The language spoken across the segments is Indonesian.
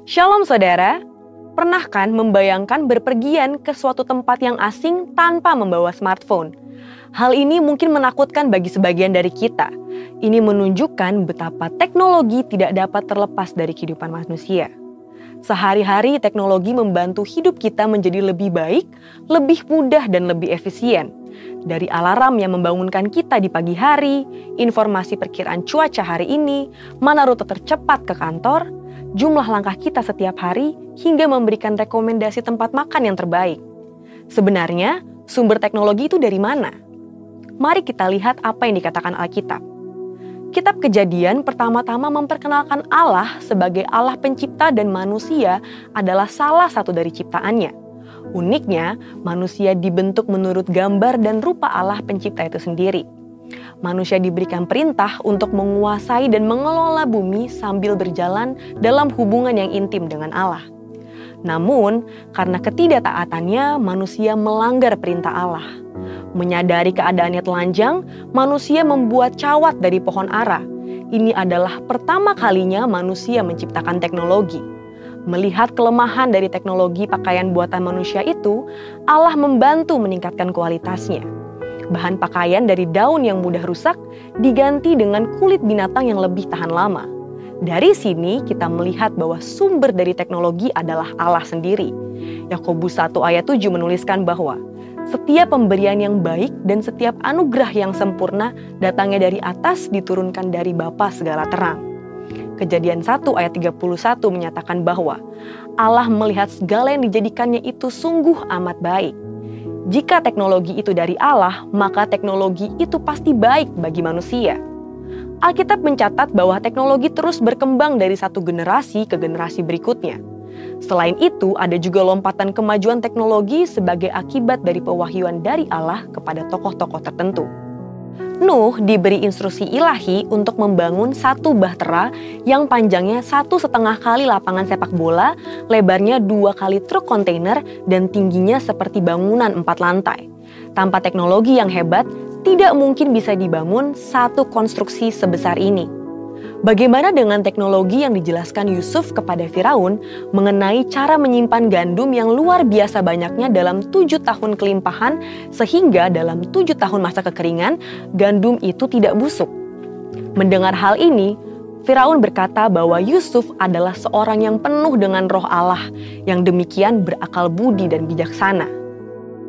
Shalom saudara, pernah kan membayangkan berpergian ke suatu tempat yang asing tanpa membawa smartphone? Hal ini mungkin menakutkan bagi sebagian dari kita. Ini menunjukkan betapa teknologi tidak dapat terlepas dari kehidupan manusia. Sehari-hari teknologi membantu hidup kita menjadi lebih baik, lebih mudah dan lebih efisien. Dari alarm yang membangunkan kita di pagi hari, informasi perkiraan cuaca hari ini, mana rute tercepat ke kantor, jumlah langkah kita setiap hari, hingga memberikan rekomendasi tempat makan yang terbaik. Sebenarnya, sumber teknologi itu dari mana? Mari kita lihat apa yang dikatakan Alkitab. Kitab Kejadian pertama-tama memperkenalkan Allah sebagai Allah pencipta dan manusia adalah salah satu dari ciptaannya. Uniknya, manusia dibentuk menurut gambar dan rupa Allah pencipta itu sendiri. Manusia diberikan perintah untuk menguasai dan mengelola bumi sambil berjalan dalam hubungan yang intim dengan Allah. Namun, karena ketidaktaatannya, manusia melanggar perintah Allah. Menyadari keadaannya telanjang, manusia membuat cawat dari pohon ara. Ini adalah pertama kalinya manusia menciptakan teknologi. Melihat kelemahan dari teknologi pakaian buatan manusia itu, Allah membantu meningkatkan kualitasnya. Bahan pakaian dari daun yang mudah rusak diganti dengan kulit binatang yang lebih tahan lama. Dari sini kita melihat bahwa sumber dari teknologi adalah Allah sendiri. Yakobus 1 ayat 7 menuliskan bahwa setiap pemberian yang baik dan setiap anugerah yang sempurna datangnya dari atas, diturunkan dari Bapa segala terang. Kejadian 1 ayat 31 menyatakan bahwa Allah melihat segala yang dijadikannya itu sungguh amat baik. Jika teknologi itu dari Allah, maka teknologi itu pasti baik bagi manusia. Alkitab mencatat bahwa teknologi terus berkembang dari satu generasi ke generasi berikutnya. Selain itu, ada juga lompatan kemajuan teknologi sebagai akibat dari pewahyuan dari Allah kepada tokoh-tokoh tertentu. Nuh diberi instruksi ilahi untuk membangun satu bahtera yang panjangnya 1,5 kali lapangan sepak bola, lebarnya 2 kali truk kontainer, dan tingginya seperti bangunan 4 lantai. Tanpa teknologi yang hebat, tidak mungkin bisa dibangun satu konstruksi sebesar ini. Bagaimana dengan teknologi yang dijelaskan Yusuf kepada Firaun mengenai cara menyimpan gandum yang luar biasa banyaknya dalam 7 tahun kelimpahan, sehingga dalam 7 tahun masa kekeringan, gandum itu tidak busuk? Mendengar hal ini, Firaun berkata bahwa Yusuf adalah seorang yang penuh dengan roh Allah, yang demikian berakal budi dan bijaksana.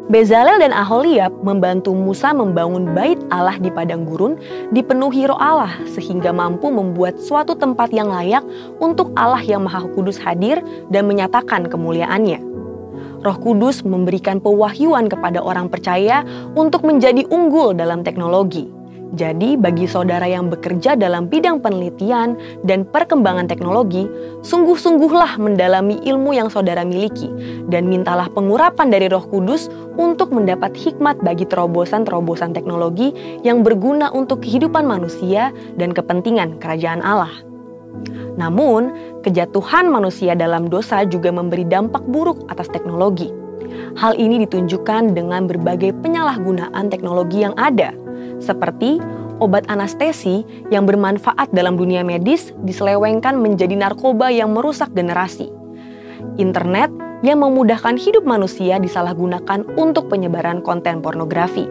Bezalel dan Aholiab membantu Musa membangun bait Allah di padang gurun dipenuhi roh Allah sehingga mampu membuat suatu tempat yang layak untuk Allah yang Maha Kudus hadir dan menyatakan kemuliaannya. Roh Kudus memberikan pewahyuan kepada orang percaya untuk menjadi unggul dalam teknologi. Jadi bagi saudara yang bekerja dalam bidang penelitian dan perkembangan teknologi, sungguh-sungguhlah mendalami ilmu yang saudara miliki dan mintalah pengurapan dari Roh Kudus untuk mendapat hikmat bagi terobosan-terobosan teknologi yang berguna untuk kehidupan manusia dan kepentingan kerajaan Allah. Namun, kejatuhan manusia dalam dosa juga memberi dampak buruk atas teknologi. Hal ini ditunjukkan dengan berbagai penyalahgunaan teknologi yang ada, seperti obat anestesi yang bermanfaat dalam dunia medis diselewengkan menjadi narkoba yang merusak generasi. Internet yang memudahkan hidup manusia disalahgunakan untuk penyebaran konten pornografi.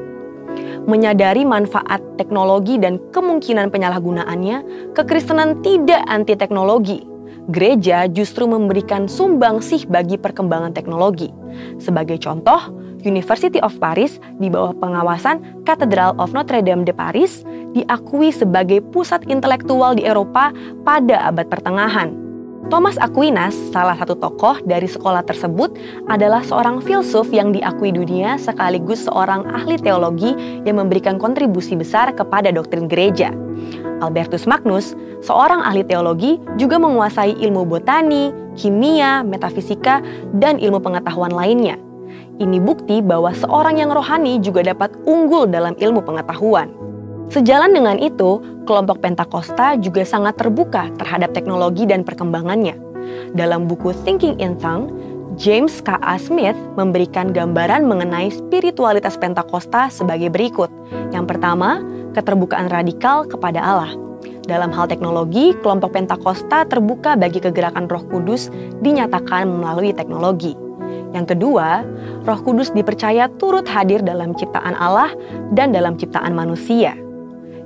Menyadari manfaat teknologi dan kemungkinan penyalahgunaannya, kekristenan tidak anti teknologi. Gereja justru memberikan sumbangsih bagi perkembangan teknologi. Sebagai contoh, University of Paris di bawah pengawasan Cathedral of Notre Dame de Paris diakui sebagai pusat intelektual di Eropa pada abad pertengahan. Thomas Aquinas, salah satu tokoh dari sekolah tersebut, adalah seorang filsuf yang diakui dunia sekaligus seorang ahli teologi yang memberikan kontribusi besar kepada doktrin gereja. Albertus Magnus, seorang ahli teologi, juga menguasai ilmu botani, kimia, metafisika, dan ilmu pengetahuan lainnya. Ini bukti bahwa seorang yang rohani juga dapat unggul dalam ilmu pengetahuan. Sejalan dengan itu, kelompok Pentakosta juga sangat terbuka terhadap teknologi dan perkembangannya. Dalam buku Thinking in Tongues, James K.A. Smith memberikan gambaran mengenai spiritualitas Pentakosta sebagai berikut. Yang pertama, keterbukaan radikal kepada Allah. Dalam hal teknologi, kelompok Pentakosta terbuka bagi kegerakan Roh Kudus dinyatakan melalui teknologi. Yang kedua, Roh Kudus dipercaya turut hadir dalam ciptaan Allah dan dalam ciptaan manusia.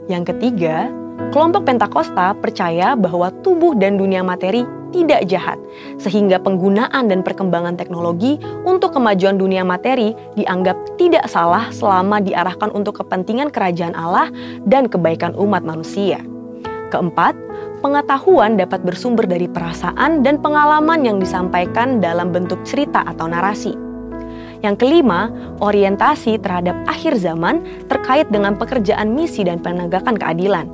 Yang ketiga, kelompok Pentakosta percaya bahwa tubuh dan dunia materi tidak jahat, sehingga penggunaan dan perkembangan teknologi untuk kemajuan dunia materi dianggap tidak salah selama diarahkan untuk kepentingan kerajaan Allah dan kebaikan umat manusia. Keempat, pengetahuan dapat bersumber dari perasaan dan pengalaman yang disampaikan dalam bentuk cerita atau narasi. Yang kelima, orientasi terhadap akhir zaman terkait dengan pekerjaan misi dan penegakan keadilan.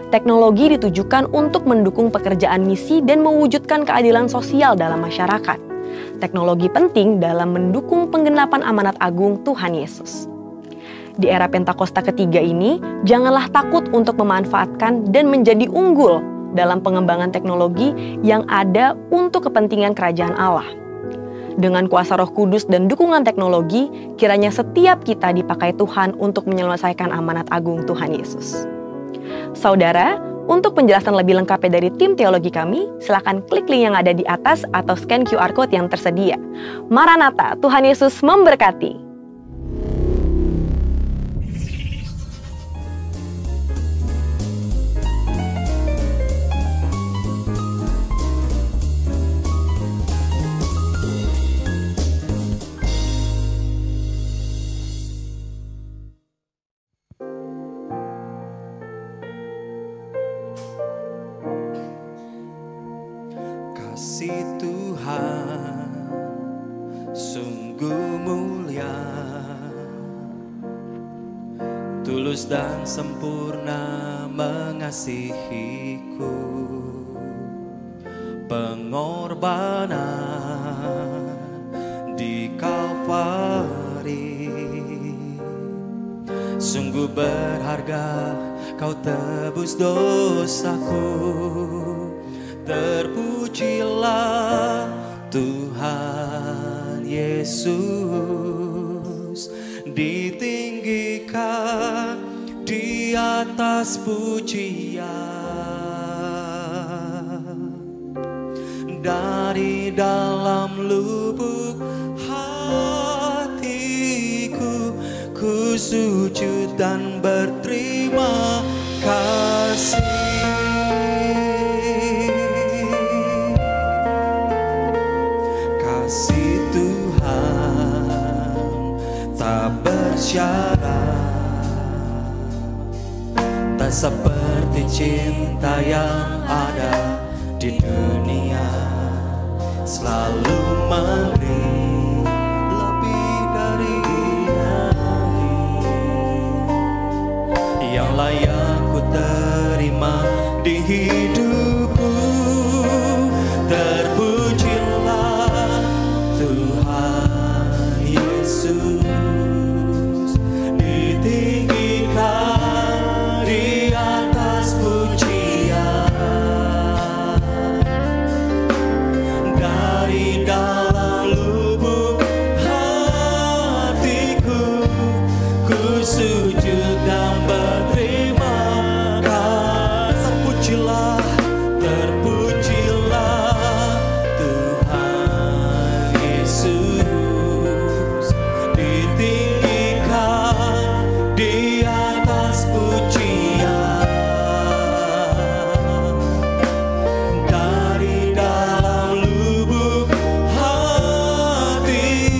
Teknologi ditujukan untuk mendukung pekerjaan misi dan mewujudkan keadilan sosial dalam masyarakat. Teknologi penting dalam mendukung penggenapan amanat agung Tuhan Yesus. Di era Pentakosta ketiga ini, janganlah takut untuk memanfaatkan dan menjadi unggul dalam pengembangan teknologi yang ada untuk kepentingan kerajaan Allah. Dengan kuasa Roh Kudus dan dukungan teknologi, kiranya setiap kita dipakai Tuhan untuk menyelesaikan amanat agung Tuhan Yesus. Saudara, untuk penjelasan lebih lengkapnya dari tim teologi kami, silakan klik link yang ada di atas atau scan QR Code yang tersedia. Maranatha, Tuhan Yesus memberkati. Kasih Tuhan sungguh mulia, tulus dan sempurna mengasihiku. Pengorbanan di Kalvari sungguh berharga, kau tebus dosaku. Terpujilah Tuhan Yesus, ditinggikan di atas pujian. Dari dalam lubuk hatiku, ku sujud dan berterima kasih. Kasih Tuhan tak bersyarat, tak seperti cinta yang ada di dunia, selalu memberi lebih dari yang layak ku terima di hidupku. Terpujilah Tuhan Yesus, ditinggikan di atas pujian. Dari dalam lubuk hatiku, ku sujud dan berterima kasih. Terpujilah, terpujilah Tuhan Yesus, ditinggikan di atas pujian. Dari dalam lubuk hatiku,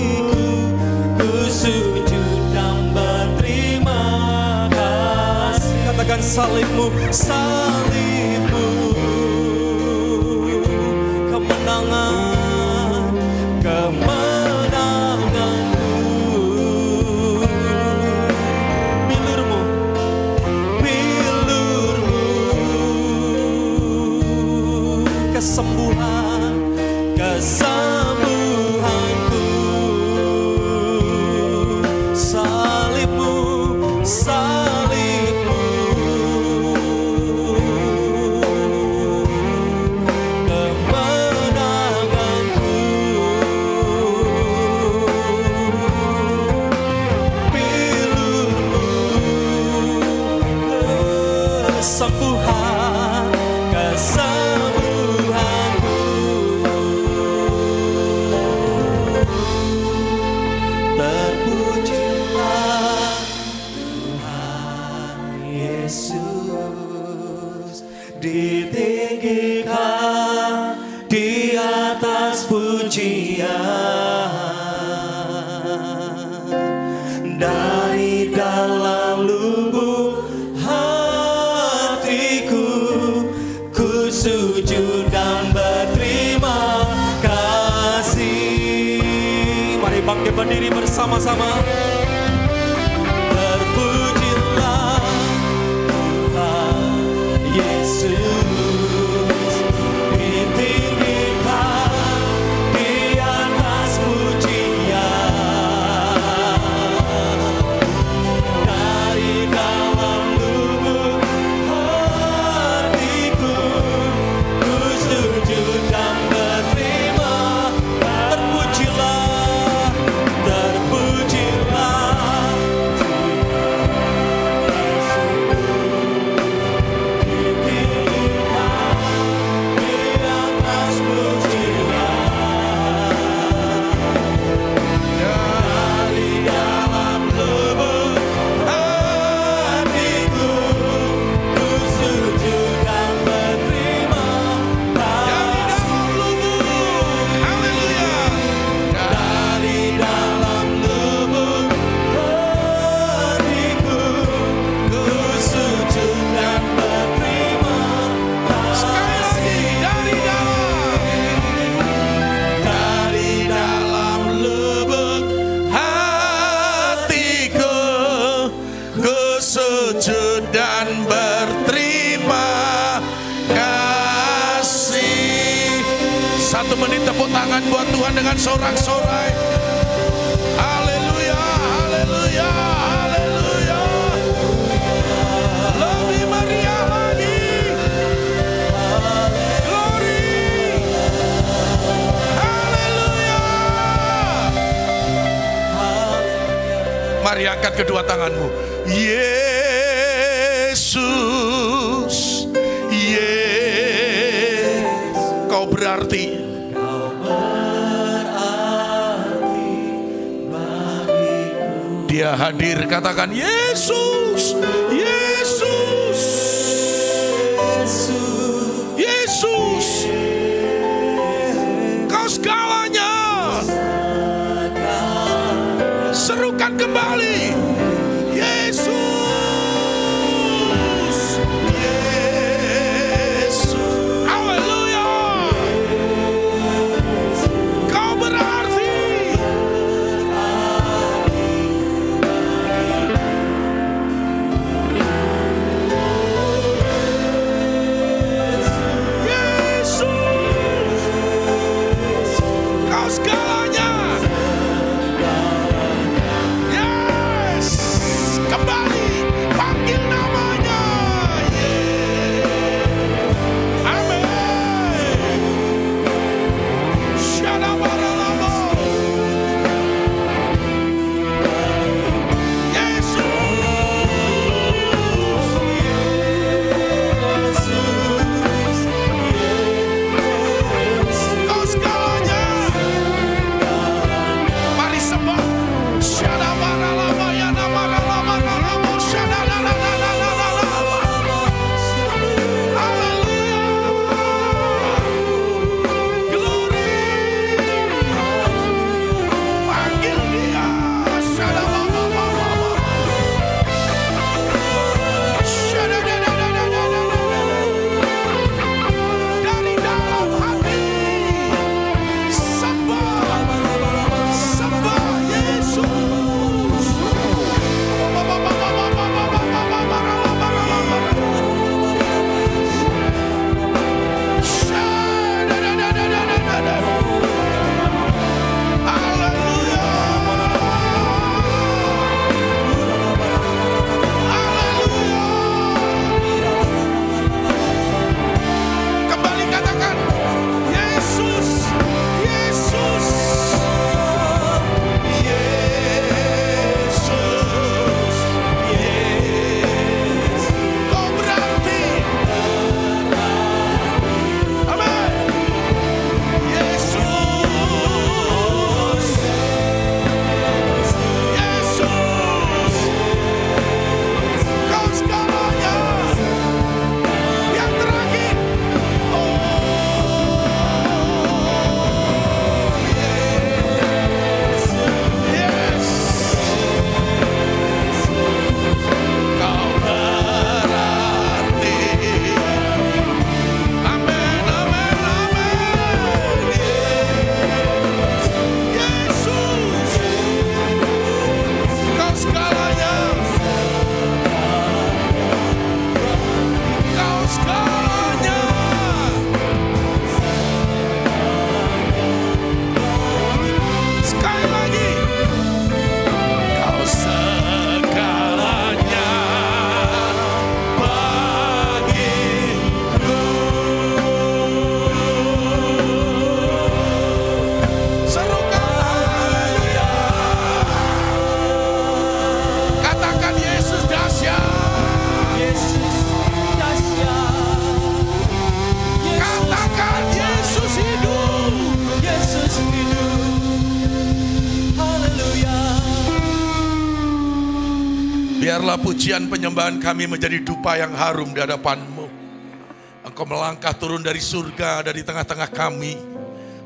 ku sujud dan berterima kasih. Katakan salibmu, salibmu, kemenangan, kemenanganku. Bilurmu, bilurmu, kesembuhan, kesembuhanku. Salibmu, salibmu, kemenanganku. Bilurmu, kesembuhan, kesembuhanku. Terpujilah Tuhan Yesus, ditinggikan di atas pujian. Dari dalam lubuk hatiku, ku sujud dan berterima kasih. Mari bangkit berdiri bersama-sama. Terpujilah Tuhan Yesus, ditinggikan di atas pujian. Dari dalam lubuk hatiku, ku sujud dan berterima. Terpujilah, terpujilah Tuhan Yesus, ditinggikan di atas pujian. Dari dalam lubuk hatiku, ku sujud dan berterima kasih. Dari dalam lubuk hatiku, ku sujud dan berterima kasih. Dari dalam lubuk hatiku, ku sujud dan berterima kasih. 1 menit tepuk tangan buat Tuhan dengan sorak-sorai. Haleluya, haleluya, haleluya. Lebih meriah lagi. Glory. Haleluya. Mari angkat kedua tanganmu. Yesus, Kau berarti. Dia hadir, katakan Yesus, Yesus, Yesus, Kau segalanya. Serukan kembali, Yesus, Yesus, haleluya. Kau berarti. pujian penyembahan kami menjadi dupa yang harum di hadapan-Mu. Engkau melangkah turun dari surga, dari tengah-tengah kami,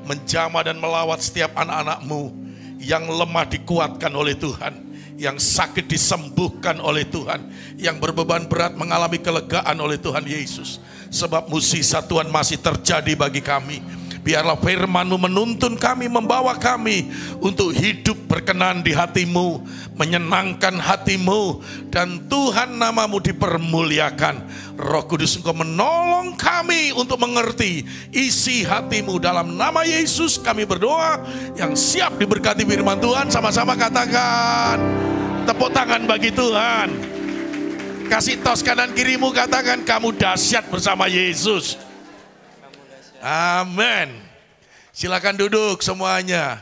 menjamah dan melawat setiap anak-anak-Mu yang lemah dikuatkan oleh Tuhan, yang sakit disembuhkan oleh Tuhan, yang berbeban berat mengalami kelegaan oleh Tuhan Yesus. Sebab mukjizat Tuhan masih terjadi bagi kami. Biarlah firman-Mu menuntun kami, membawa kami untuk hidup berkenan di hati-Mu, menyenangkan hati-Mu, dan Tuhan nama-Mu dipermuliakan. Roh Kudus, Engkau menolong kami untuk mengerti isi hati-Mu. Dalam nama Yesus kami berdoa. Yang siap diberkati firman Tuhan, sama-sama katakan tepuk tangan bagi Tuhan. Kasih tos kanan kirimu, katakan kamu dahsyat bersama Yesus. Amin. Silakan duduk semuanya.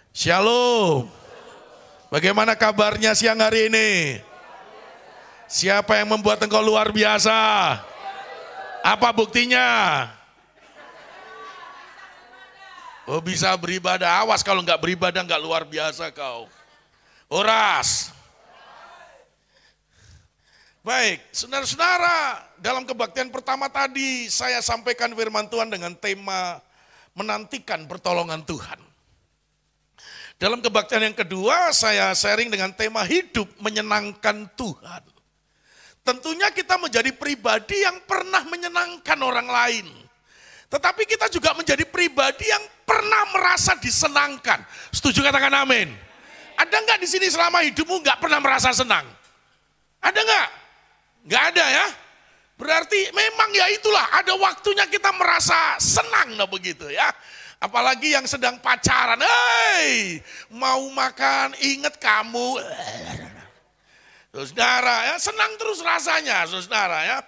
Shalom. Bagaimana kabarnya siang hari ini? Siapa yang membuat engkau luar biasa? Apa buktinya? Oh, bisa beribadah. Awas kalau nggak beribadah nggak luar biasa kau. Oras. Baik, saudara-saudara, dalam kebaktian pertama tadi saya sampaikan firman Tuhan dengan tema menantikan pertolongan Tuhan. Dalam kebaktian yang kedua saya sharing dengan tema hidup menyenangkan Tuhan. Tentunya kita menjadi pribadi yang pernah menyenangkan orang lain. Tetapi kita juga menjadi pribadi yang pernah merasa disenangkan. Setuju, katakan amin. Ada nggak di sini selama hidupmu nggak pernah merasa senang? Ada nggak? Nggak ada ya? Berarti memang ya itulah, ada waktunya kita merasa senang, nah begitu ya. Apalagi yang sedang pacaran, mau makan, ingat kamu. Saudara ya, senang terus rasanya saudara ya.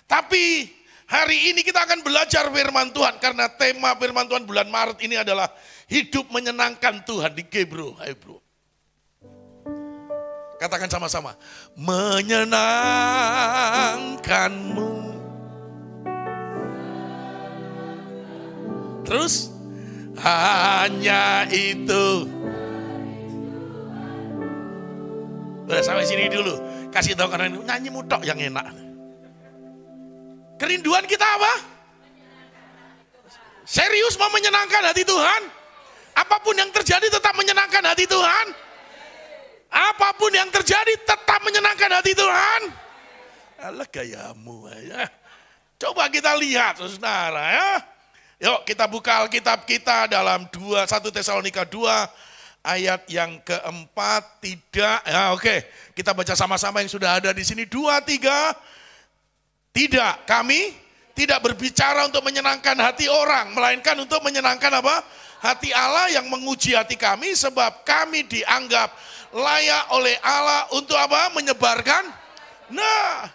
Tapi hari ini kita akan belajar firman Tuhan, karena tema firman Tuhan bulan Maret ini adalah hidup menyenangkan Tuhan di Gebro. Ayo bro. Katakan sama-sama, menyenangkanmu. Terus, hanya itu. Udah sampai sini dulu. Kasih tahu karena nyanyi mutok yang enak. Kerinduan kita apa? Serius mau menyenangkan hati Tuhan? Apapun yang terjadi tetap menyenangkan hati Tuhan? Apapun yang terjadi tetap menyenangkan hati Tuhan. Alah gayamu ya. Coba kita lihat saudara ya. Yuk kita buka Alkitab kita dalam 1 Tesalonika 2 ayat yang keempat. Tidak, ya oke. Kita baca sama-sama yang sudah ada di sini. 2, 3. Tidak, kami tidak berbicara untuk menyenangkan hati orang, melainkan untuk menyenangkan apa? Hati Allah yang menguji hati kami, sebab kami dianggap layak oleh Allah untuk apa? Menyebarkan. Nah,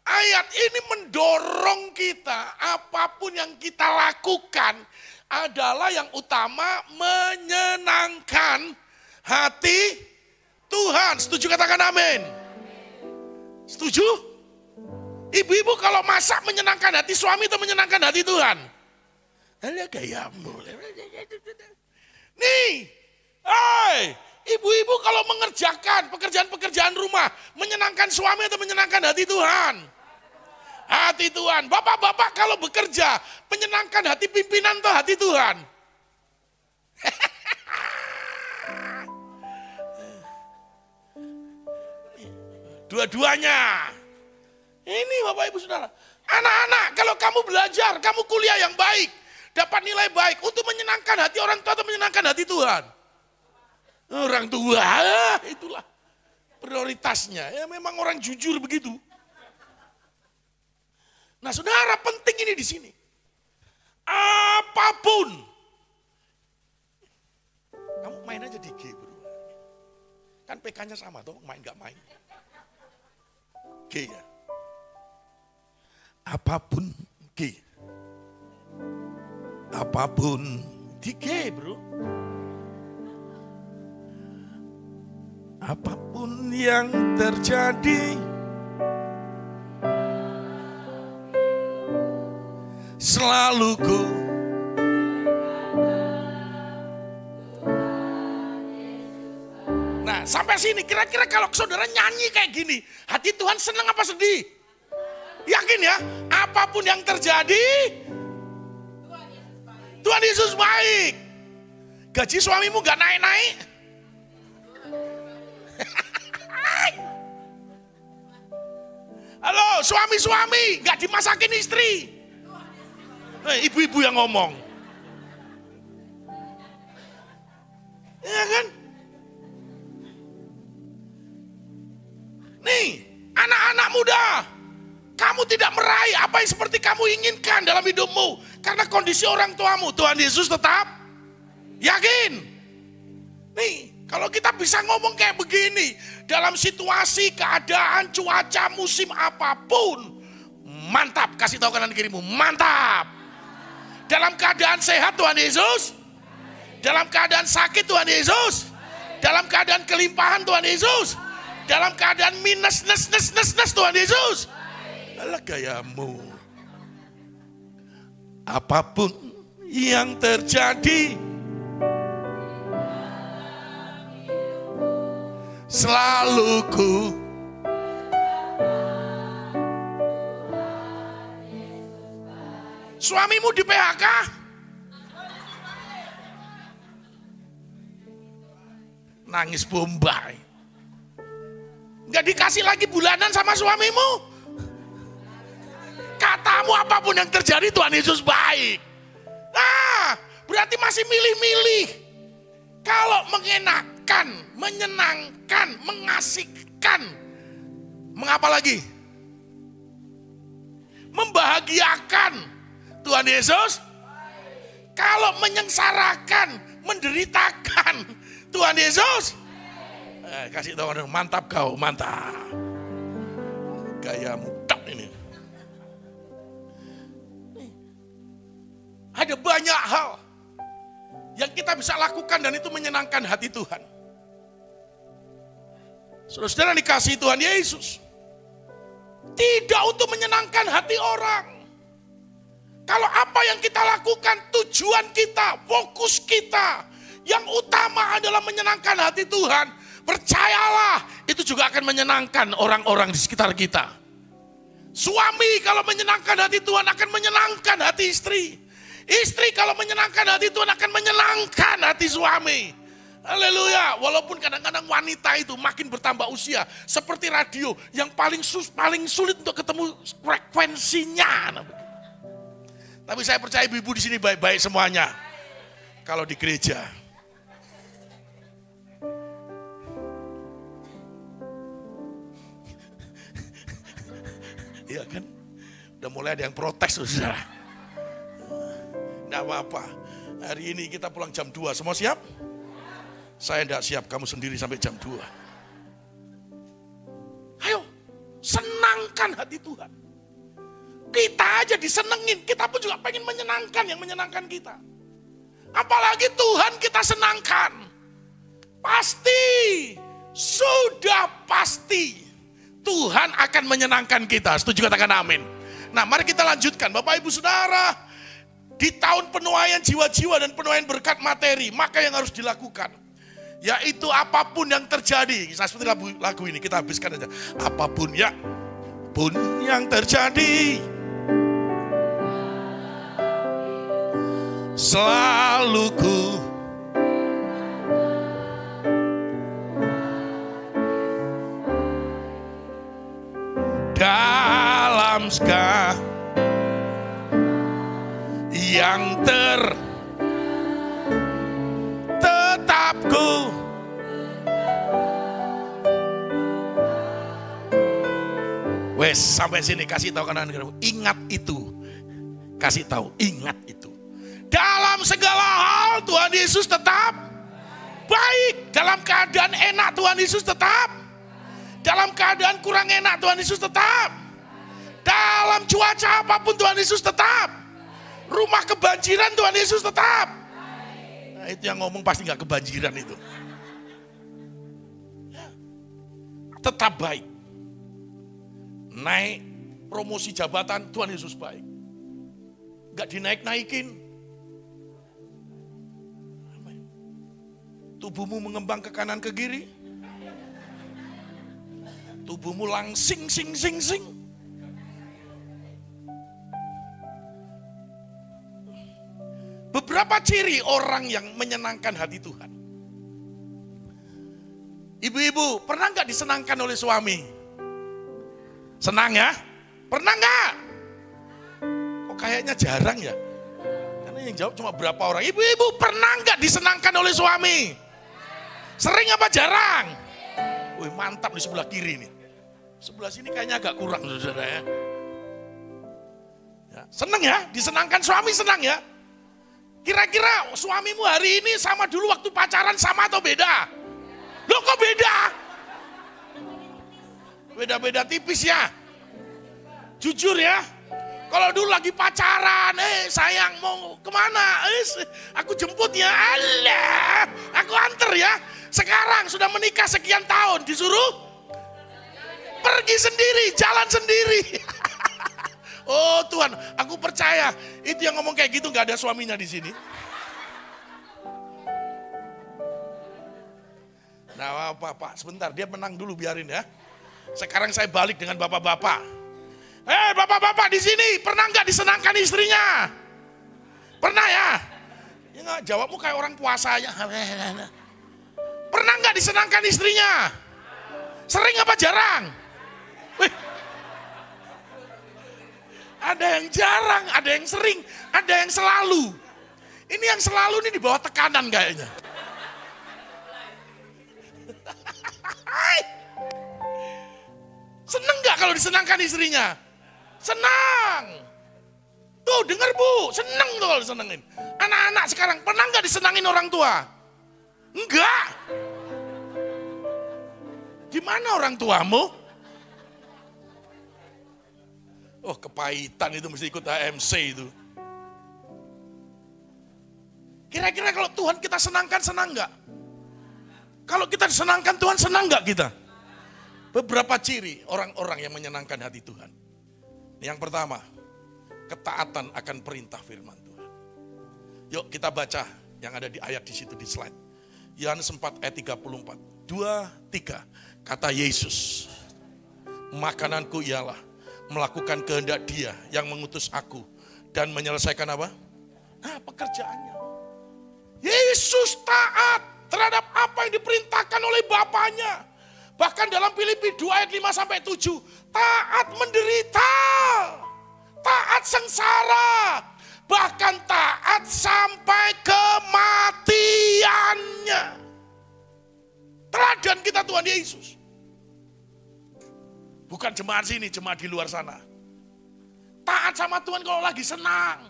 ayat ini mendorong kita, apapun yang kita lakukan adalah yang utama menyenangkan hati Tuhan. Setuju, katakan amin. Setuju? Ibu-ibu kalau masak menyenangkan hati suami atau menyenangkan hati Tuhan? Alah gayamu. Nih, ibu-ibu kalau mengerjakan pekerjaan-pekerjaan rumah, menyenangkan suami atau menyenangkan hati Tuhan? Hati Tuhan. Bapak-bapak kalau bekerja, menyenangkan hati pimpinan atau hati Tuhan? Dua-duanya. Ini Bapak Ibu Saudara. Anak-anak, kalau kamu belajar, kamu kuliah yang baik, dapat nilai baik, untuk menyenangkan hati orang tua atau menyenangkan hati Tuhan? Orang tua, itulah prioritasnya. Ya memang orang jujur begitu. Nah saudara, penting ini di sini. Apapun. Kamu main aja di G bro. Kan PK-nya sama tuh, main gak main. G ya. Apapun G. Apapun di G bro. Apapun yang terjadi, selalu ku Nah, sampai sampai sini. Kira-kira kalau saudara nyanyi kayak gini, hati Tuhan senang apa sedih? Yakin ya, apapun yang terjadi, Tuhan Yesus baik. Gaji suamimu gak naik-naik? Halo, suami-suami gak dimasakin istri? Ibu-ibu yang ngomong. Ya kan? Nih, anak-anak muda, kamu tidak meraih apa yang seperti kamu inginkan dalam hidupmu karena kondisi orang tuamu. Tuhan Yesus tetap yakin. Nih, kalau kita bisa ngomong kayak begini, dalam situasi, keadaan, cuaca, musim apapun, mantap. Kasih tahu kanan kirimu, mantap. Dalam keadaan sehat Tuhan Yesus, dalam keadaan sakit Tuhan Yesus, dalam keadaan kelimpahan Tuhan Yesus, dalam keadaan minus, nes Tuhan Yesus. Alah gayamu. Apapun yang terjadi, selalu ku suamimu di PHK, nangis bombay, nggak dikasih lagi bulanan sama suamimu. Katamu apapun yang terjadi Tuhan Yesus baik. Nah, berarti masih milih-milih. Kalau mengenakan, menyenangkan, mengasihkan, mengapa lagi? Membahagiakan Tuhan Yesus. Kalau menyengsarakan, menderitakan Tuhan Yesus. Kasih tahu orang, mantap kau, mantap. Gayamu tak ini. Ada banyak hal yang kita bisa lakukan dan itu menyenangkan hati Tuhan. Saudara dikasihi Tuhan Yesus, tidak untuk menyenangkan hati orang. Kalau apa yang kita lakukan, tujuan kita, fokus kita, yang utama adalah menyenangkan hati Tuhan, percayalah itu juga akan menyenangkan orang-orang di sekitar kita. Suami kalau menyenangkan hati Tuhan akan menyenangkan hati istri. Istri kalau menyenangkan hati Tuhan akan menyenangkan hati suami. Haleluya. Walaupun kadang-kadang wanita itu makin bertambah usia, seperti radio yang paling sulit untuk ketemu frekuensinya. Tapi saya percaya ibu-ibu di sini baik-baik semuanya. Kalau di gereja. Iya kan? Udah mulai ada yang protes, saudara. Tidak apa-apa, hari ini kita pulang jam 2, semua siap? Saya tidak siap, kamu sendiri sampai jam 2. Ayo, senangkan hati Tuhan. Kita aja disenengin, kita pun juga pengen menyenangkan yang menyenangkan kita. Apalagi Tuhan kita senangkan. Pasti, sudah pasti Tuhan akan menyenangkan kita. Setuju katakan amin. Nah, mari kita lanjutkan Bapak Ibu Saudara. Di tahun penuaian jiwa-jiwa dan penuaian berkat materi, maka yang harus dilakukan, yaitu apapun yang terjadi. Nah, seperti lagu ini, kita habiskan aja. Apapun yang terjadi, selalu ku dalam segala yang tetapku wes sampai sini. Kasih tahu kanan kirimu, ingat itu. Kasih tahu, ingat itu. Dalam segala hal Tuhan Yesus tetap baik. Dalam keadaan enak Tuhan Yesus tetap. Dalam keadaan kurang enak Tuhan Yesus tetap. Dalam cuaca apapun Tuhan Yesus tetap. Rumah kebanjiran Tuhan Yesus tetap. Nah, itu yang ngomong pasti gak kebanjiran itu. Tetap baik. Naik promosi jabatan Tuhan Yesus baik. Gak dinaik-naikin. Tubuhmu mengembang ke kanan ke kiri. tubuhmu langsing, sing. Beberapa ciri orang yang menyenangkan hati Tuhan. Ibu-ibu, pernah nggak disenangkan oleh suami? Senang ya? Pernah nggak? Kok kayaknya jarang ya? Karena yang jawab cuma berapa orang. Ibu-ibu, pernah nggak disenangkan oleh suami? Sering apa jarang? Wih, mantap di sebelah kiri nih. Sebelah sini kayaknya agak kurang, saudara ya. Senang ya? Disenangkan suami, senang ya? Kira-kira suamimu hari ini sama dulu waktu pacaran sama atau beda? Loh kok beda? Beda-beda tipis ya. Jujur ya. Kalau dulu lagi pacaran, sayang mau kemana? Aku jemput ya. Alah, aku anter ya. Sekarang sudah menikah sekian tahun, disuruh pergi sendiri, jalan sendiri. Oh Tuhan, aku percaya itu yang ngomong kayak gitu gak ada suaminya di sini. Nah, Pak, sebentar, dia menang dulu, biarin ya. Sekarang saya balik dengan bapak-bapak. Bapak-bapak di sini pernah nggak disenangkan istrinya? Pernah ya? Ya nggak, jawabmu kayak orang puasa aja. Pernah nggak disenangkan istrinya? Sering apa jarang? Wih. Ada yang jarang, ada yang sering, ada yang selalu. Ini yang selalu ini di bawah tekanan kayaknya. Seneng gak kalau disenangkan istrinya? Senang. Tuh denger Bu, seneng tuh kalau disenengin. Anak-anak sekarang pernah gak disenangin orang tua? Enggak. Gimana orang tuamu? Oh kepahitan itu mesti ikut AMC itu. Kira-kira kalau Tuhan kita senangkan, senang gak? Kalau kita disenangkan Tuhan, senang gak kita? Beberapa ciri orang-orang yang menyenangkan hati Tuhan. Yang pertama, ketaatan akan perintah firman Tuhan. Yuk kita baca yang ada di ayat di situ di slide. Yohanes 4 ayat 34. 2, 3. Kata Yesus, makananku ialah melakukan kehendak Dia yang mengutus aku dan menyelesaikan apa? Nah, pekerjaannya. Yesus taat terhadap apa yang diperintahkan oleh Bapaknya. Bahkan dalam Filipi 2 ayat 5-7, taat menderita, taat sengsara, bahkan taat sampai kematiannya. Teladan kita Tuhan Yesus. Bukan jemaat sini, jemaat di luar sana. Taat sama Tuhan kalau lagi senang.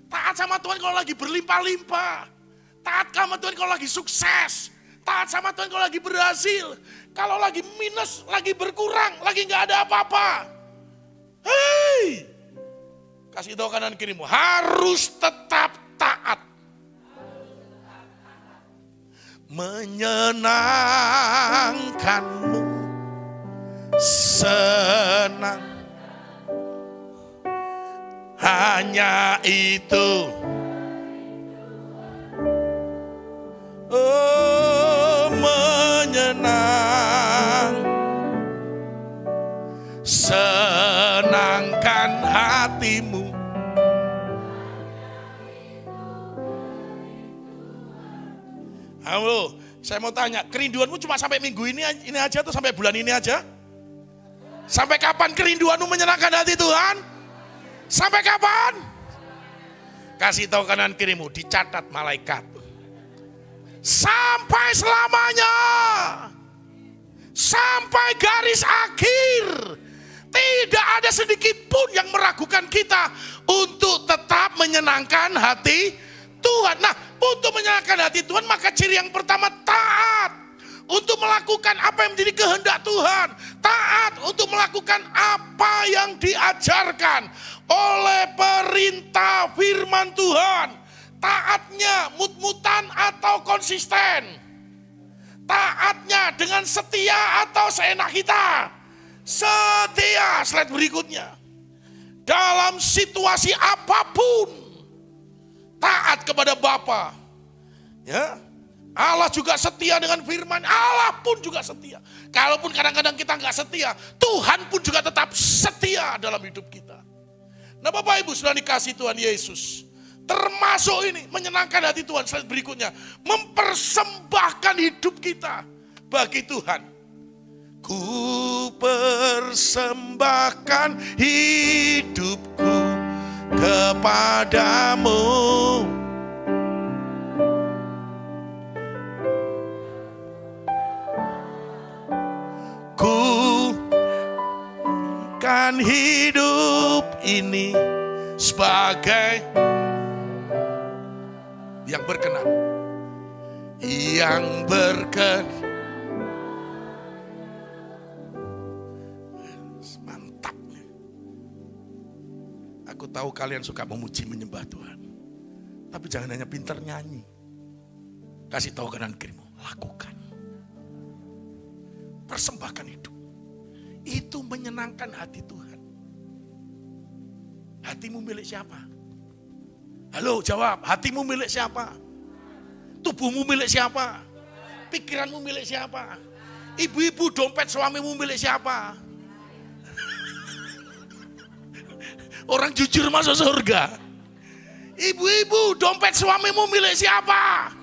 Taat sama Tuhan kalau lagi berlimpah-limpah. Taat sama Tuhan kalau lagi sukses. Taat sama Tuhan kalau lagi berhasil. Kalau lagi minus, lagi berkurang, lagi gak ada apa-apa. Hei, kasih tahu kanan kirimu, harus tetap taat. Menyenangkanmu, senang, hanya itu. Oh, menyenang, senangkan hatimu. Halo, saya mau tanya, kerinduanmu cuma sampai minggu ini aja atau sampai bulan ini aja? Sampai kapan kerinduanmu menyenangkan hati Tuhan? Sampai kapan? Kasih tahu kanan kirimu, dicatat malaikat. Sampai selamanya. Sampai garis akhir. Tidak ada sedikit pun yang meragukan kita untuk tetap menyenangkan hati Tuhan. Nah, untuk menyenangkan hati Tuhan, maka ciri yang pertama taat. Untuk melakukan apa yang menjadi kehendak Tuhan. Taat untuk melakukan apa yang diajarkan oleh perintah firman Tuhan. Taatnya mut-mutan atau konsisten. Taatnya dengan setia atau seenak kita. Setia, slide berikutnya. Dalam situasi apapun, taat kepada Bapa. Ya, Allah juga setia dengan firman. Allah pun juga setia. Kalaupun kadang-kadang kita nggak setia, Tuhan pun juga tetap setia dalam hidup kita. Nah Bapak Ibu sudah dikasih Tuhan Yesus. Termasuk ini menyenangkan hati Tuhan. Slide berikutnya. Mempersembahkan hidup kita bagi Tuhan. Ku persembahkan hidupku kepadamu. Ku kan hidup ini sebagai yang berkenan. Yang berkenan. Mantap. Aku tahu kalian suka memuji menyembah Tuhan. Tapi jangan hanya pintar nyanyi. Kasih tahu kanan kirimu, lakukan. Persembahkan hidup. Itu menyenangkan hati Tuhan. Hatimu milik siapa? Halo, jawab. Hatimu milik siapa? Tubuhmu milik siapa? Pikiranmu milik siapa? Ibu-ibu, dompet suamimu milik siapa? Orang jujur masuk surga. Ibu-ibu, dompet suamimu milik siapa?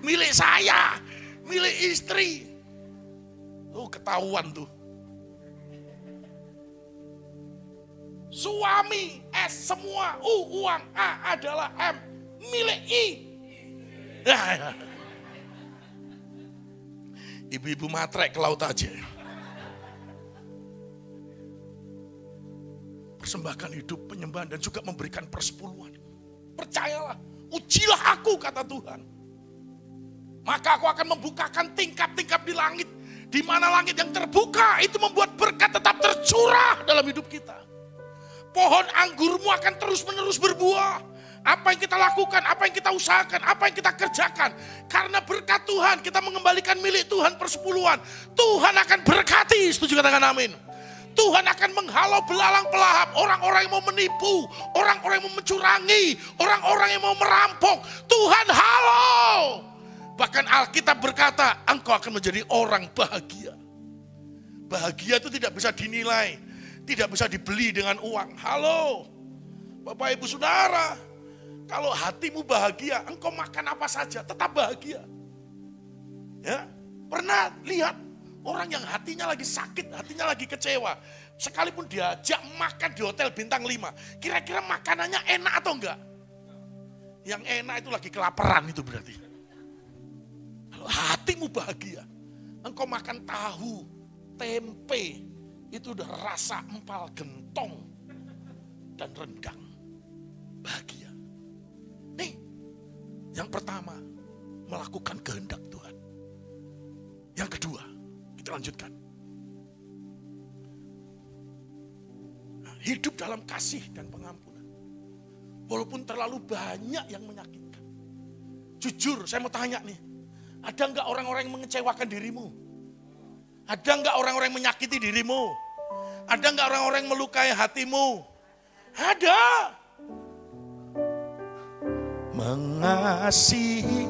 Milik saya. Milik istri. Oh, ketahuan tuh. Suami S semua, U uang, A adalah M, milik I. Ibu-ibu matrek ke laut aja. Persembahkan hidup, penyembahan dan juga memberikan persepuluhan. Percayalah, ujilah aku kata Tuhan. Maka aku akan membukakan tingkap-tingkap di langit. Di mana langit yang terbuka itu membuat berkat tetap tercurah dalam hidup kita. Pohon anggurmu akan terus-menerus berbuah. Apa yang kita lakukan, apa yang kita usahakan, apa yang kita kerjakan. Karena berkat Tuhan, kita mengembalikan milik Tuhan persepuluhan. Tuhan akan berkati, setuju katakan amin. Tuhan akan menghalau belalang pelahap, orang-orang yang mau menipu, orang-orang yang mau mencurangi, orang-orang yang mau merampok. Tuhan halau. Bahkan Alkitab berkata, engkau akan menjadi orang bahagia. Bahagia itu tidak bisa dinilai, tidak bisa dibeli dengan uang. Halo, Bapak Ibu Saudara, kalau hatimu bahagia, engkau makan apa saja tetap bahagia. Ya, pernah lihat orang yang hatinya lagi sakit, hatinya lagi kecewa, sekalipun diajak makan di hotel bintang 5, kira-kira makanannya enak atau enggak? Yang enak itu lagi kelaparan itu berarti. Kalau hatimu bahagia, engkau makan tahu, tempe, itu udah rasa empal gentong dan rendang. Bahagia. Nih, yang pertama, melakukan kehendak Tuhan. Yang kedua, kita lanjutkan. Hidup dalam kasih dan pengampunan. Walaupun terlalu banyak yang menyakitkan. Jujur, saya mau tanya nih. Ada enggak orang-orang yang mengecewakan dirimu? Ada enggak orang-orang yang menyakiti dirimu? Ada enggak orang-orang yang melukai hatimu? Ada. Mengasihi.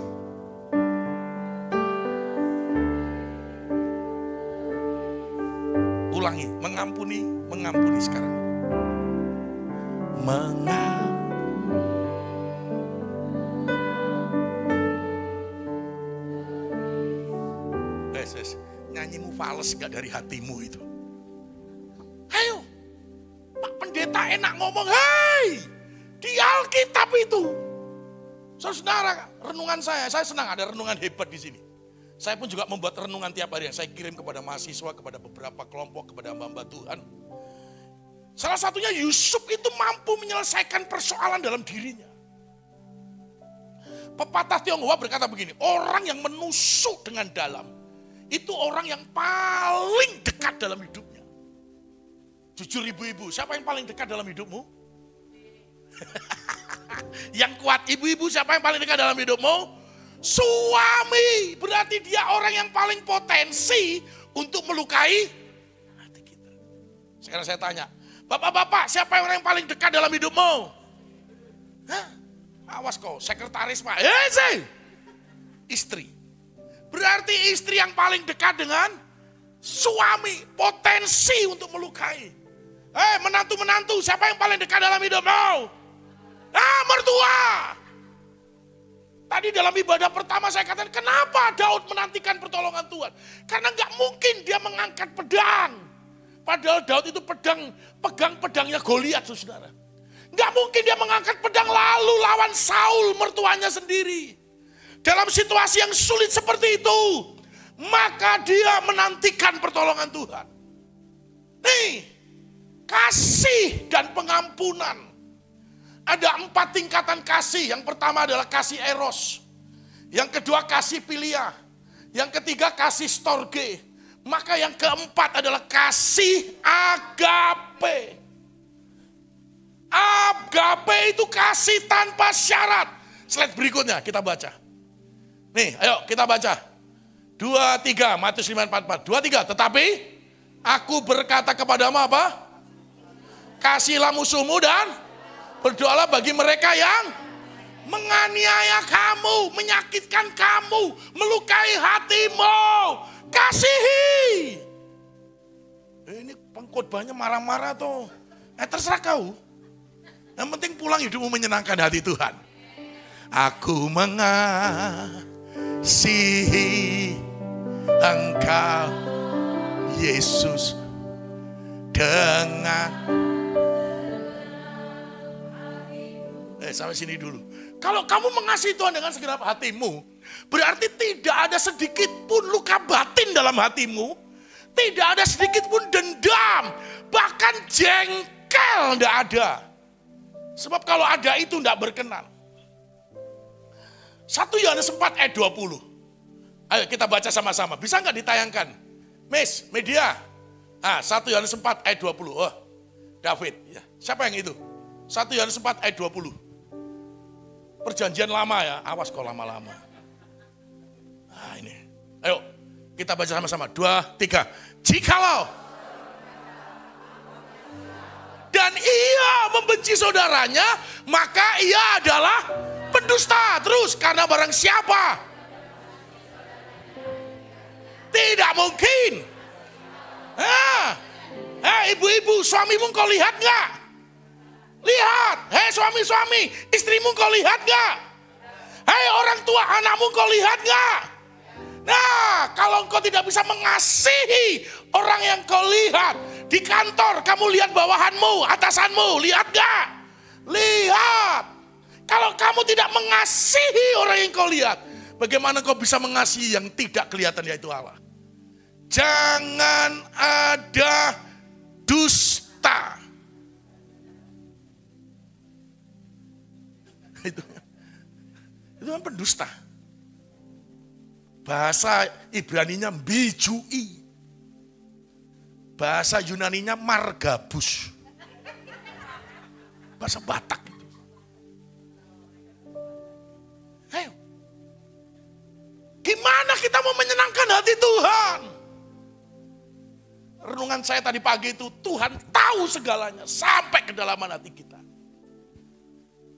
Ulangi, mengampuni sekarang. Mengampuni. Nyanyimu fales gak dari hatimu itu? Ayo, Pak Pendeta enak ngomong, hei, di Alkitab itu. Saudara, renungan saya senang ada renungan hebat di sini. Saya pun juga membuat renungan tiap hari yang saya kirim kepada mahasiswa, kepada beberapa kelompok, kepada hamba Tuhan. Salah satunya Yusuf itu mampu menyelesaikan persoalan dalam dirinya. Pepatah Tionghoa berkata begini, orang yang menusuk dengan dalam, itu orang yang paling dekat dalam hidupnya. Jujur ibu-ibu, siapa yang paling dekat dalam hidupmu? Yang kuat ibu-ibu, siapa yang paling dekat dalam hidupmu? Suami. Berarti dia orang yang paling potensi untuk melukai hati kita. Sekarang saya tanya, bapak-bapak, siapa orang yang paling dekat dalam hidupmu? Hah? Awas kau, sekretaris Pak. Istri. Berarti istri yang paling dekat dengan suami, potensi untuk melukai. Menantu-menantu, siapa yang paling dekat dalam hidupmu? Mertua. Tadi dalam ibadah pertama saya katakan, kenapa Daud menantikan pertolongan Tuhan? Karena nggak mungkin dia mengangkat pedang. Padahal Daud itu pegang pedangnya Goliat, saudara. Nggak mungkin dia mengangkat pedang lalu lawan Saul, mertuanya sendiri. Dalam situasi yang sulit seperti itu, maka dia menantikan pertolongan Tuhan. Nih, kasih dan pengampunan. Ada 4 tingkatan kasih. Yang pertama adalah kasih eros. Yang kedua kasih philia. Yang ketiga kasih storge. Maka yang keempat adalah kasih agape. Agape itu kasih tanpa syarat. Slide berikutnya kita baca. Nih, ayo kita baca. 2-3, Matius 5:44. 2-3, tetapi aku berkata kepadamu apa? Kasihilah musuhmu dan berdoalah bagi mereka yang menganiaya kamu, menyakitkan kamu, melukai hatimu. Kasihi. Ini pengkhotbahnya marah-marah tuh. Terserah kau. Yang penting pulang hidupmu menyenangkan hati Tuhan. Aku mengasihi Engkau, Yesus, dengan sampai sini dulu. Kalau kamu mengasihi Tuhan dengan segenap hatimu, berarti tidak ada sedikit pun luka batin dalam hatimu, tidak ada sedikit pun dendam, bahkan jengkel tidak ada. Sebab kalau ada itu tidak berkenan. 1 Yohanes 4 ayat 20. Ayo kita baca sama-sama. Bisa nggak ditayangkan? Miss, media. 1 Yohanes 4 ayat 20. Oh, David. Ya. Siapa yang itu? 1 Yohanes 4 ayat 20. Perjanjian lama ya, awas kok lama-lama. Nah ini, ayo kita baca sama-sama. 2, 3. Jikalau dan ia membenci saudaranya, maka ia adalah pendusta. Terus, karena barang siapa? Tidak mungkin. Ibu-ibu, suamimu kau lihat nggak? Lihat, suami-suami, istrimu kau lihat gak? Orang tua, anakmu kau lihat gak? Nah, kalau engkau tidak bisa mengasihi orang yang kau lihat, di kantor kamu lihat bawahanmu, atasanmu, lihat gak? Lihat. Kalau kamu tidak mengasihi orang yang kau lihat, bagaimana kau bisa mengasihi yang tidak kelihatan, yaitu Allah? Jangan ada dusta. Itu kan pendusta. Bahasa Ibraninya bijui. Bahasa Yunaninya margabus. Bahasa Batak itu. Ayo. Gimana kita mau menyenangkan hati Tuhan? Renungan saya tadi pagi itu, Tuhan tahu segalanya sampai kedalaman hati kita.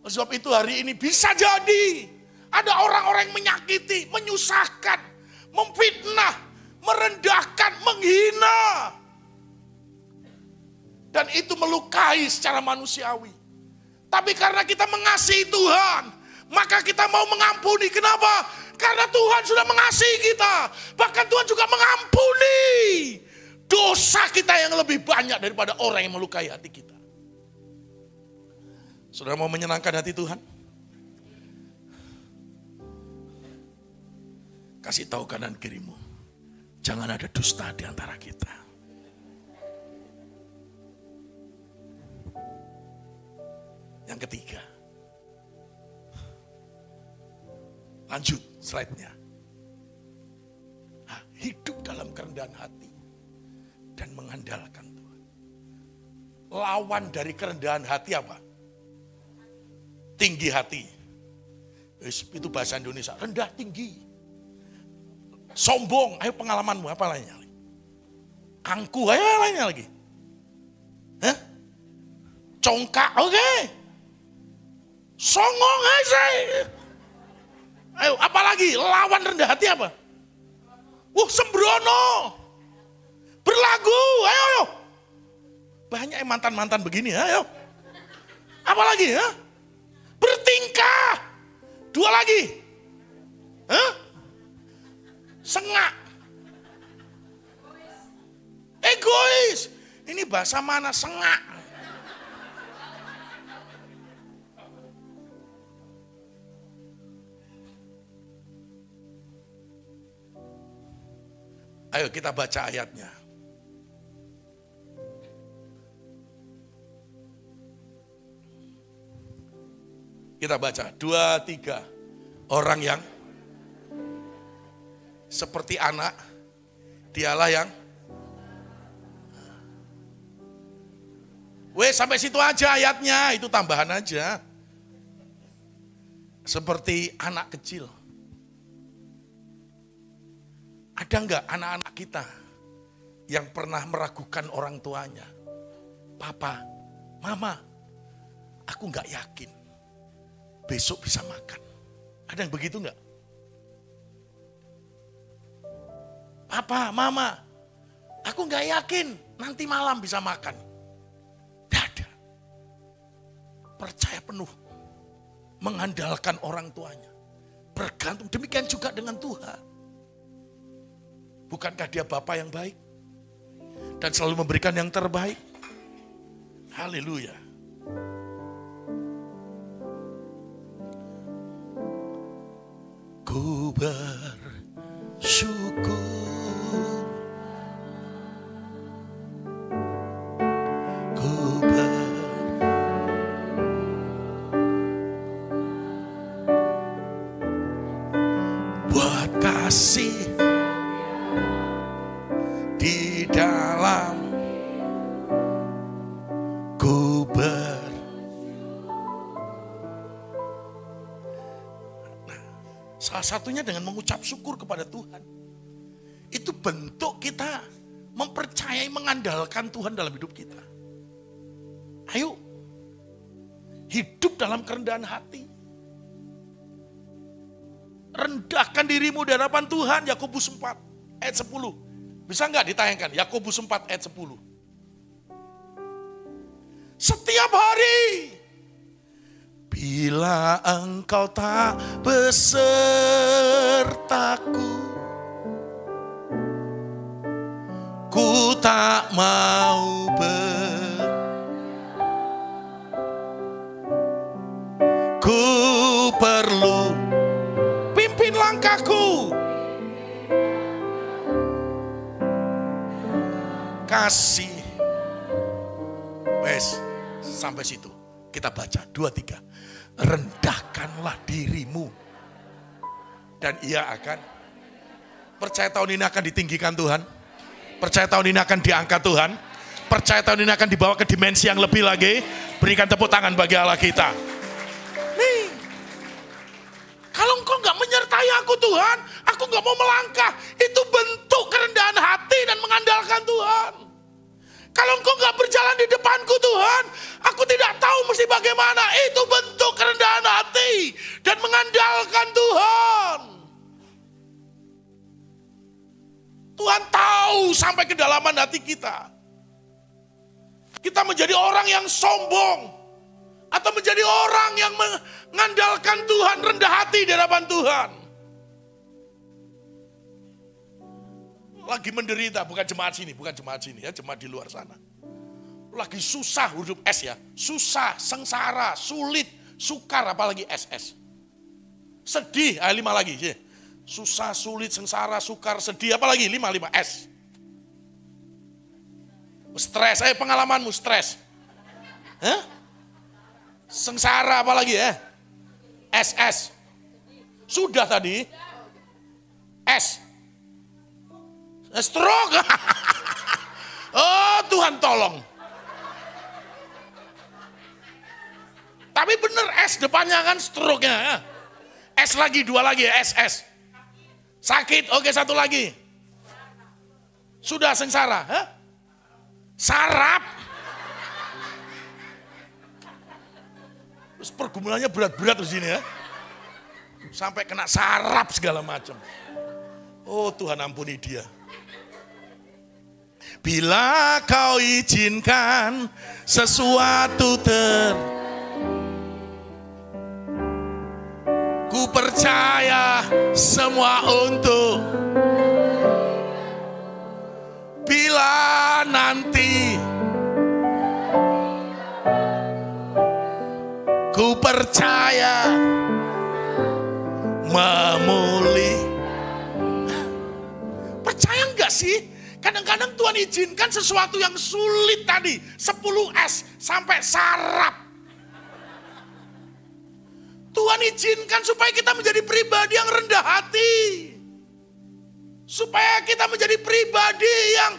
Sebab itu hari ini bisa jadi ada orang-orang yang menyakiti, menyusahkan, memfitnah, merendahkan, menghina. Dan itu melukai secara manusiawi. Tapi karena kita mengasihi Tuhan, maka kita mau mengampuni. Kenapa? Karena Tuhan sudah mengasihi kita. Bahkan Tuhan juga mengampuni dosa kita yang lebih banyak daripada orang yang melukai hati kita. Saudara mau menyenangkan hati Tuhan? Kasih tahu kanan kirimu, jangan ada dusta di antara kita. Yang ketiga, lanjut slide-nya. Hidup dalam kerendahan hati dan mengandalkan Tuhan. Lawan dari kerendahan hati apa? Tinggi hati. Itu bahasa Indonesia, rendah tinggi. Sombong, ayo pengalamanmu apa lainnya? Angkuh, ayo lainnya lagi. Congkak, oke. Songong aja. Ayo, apalagi lawan rendah hati apa? Sembrono. Berlagu, ayo. Banyak yang mantan-mantan begini, ayo. Apalagi, ya? Bertingkah. 2 lagi. Sengak. Egois. Ini bahasa mana? Sengak. Ayo kita baca ayatnya. Kita baca 2, 3. Orang yang seperti anak, dialah yang sampai situ aja ayatnya, itu tambahan aja. Seperti anak kecil. Ada enggak anak-anak kita yang pernah meragukan orang tuanya? Papa, mama, aku enggak yakin besok bisa makan. Ada yang begitu enggak? Papa, mama, aku enggak yakin nanti malam bisa makan. Tidak ada. Percaya penuh. Mengandalkan orang tuanya. Bergantung, demikian juga dengan Tuhan. Bukankah dia Bapa yang baik? Dan selalu memberikan yang terbaik? Haleluya. Ku bersyukur. Buat kasih di dalam salah satunya dengan mengucap syukur kepada Tuhan. Itu bentuk kita mempercayai, mengandalkan Tuhan dalam hidup kita. Ayo, hidup dalam kerendahan hati. Rendahkan dirimu di hadapan Tuhan, Yakobus 4 ayat 10. Bisa enggak ditayangkan? Yakobus 4 ayat 10. Setiap hari, bila engkau tak besertaku, ku tak mau ku perlu pimpin langkahku. Kasih. Wes, sampai situ. Kita baca 2-3. Rendahkanlah dirimu. Dan ia akan. Percaya tahun ini akan ditinggikan Tuhan. Percaya tahun ini akan diangkat Tuhan. Percaya tahun ini akan dibawa ke dimensi yang lebih lagi. Berikan tepuk tangan bagi Allah kita. Nih, kalau engkau gak menyertai aku Tuhan, aku gak mau melangkah. Itu bentuk kerendahan hati dan mengandalkan Tuhan. Kalau engkau gak berjalan di depanku Tuhan, aku tidak tahu mesti bagaimana. Itu bentuk kerendahan hati dan mengandalkan Tuhan. Tuhan tahu sampai kedalaman hati kita. Kita menjadi orang yang sombong atau menjadi orang yang mengandalkan Tuhan, rendah hati di hadapan Tuhan. Lagi menderita, bukan jemaat sini ya, jemaat di luar sana. Lagi susah hidup ya, susah, sengsara, sulit, sukar, apalagi SS. Sedih, 5 lagi. Susah, sulit, sengsara, sukar, sedih, apalagi 5 S. Stres, pengalamanmu stres. Sengsara apalagi SS. Sudah tadi. S. Stroke. Oh Tuhan tolong. Tapi bener S depannya kan stroke-nya. S lagi, 2 lagi SS. Sakit, oke 1 lagi. Sudah sengsara. Sarap. Terus pergumulannya berat-berat di sini ya. Sampai kena saraf segala macam. Oh Tuhan ampuni dia. Bila kau izinkan sesuatu ku percaya semua untuk. Bila nanti ku percaya memulih. Percaya enggak sih? Kadang-kadang Tuhan izinkan sesuatu yang sulit tadi. 10S sampai saraf. Tuhan izinkan supaya kita menjadi pribadi yang rendah hati. Supaya kita menjadi pribadi yang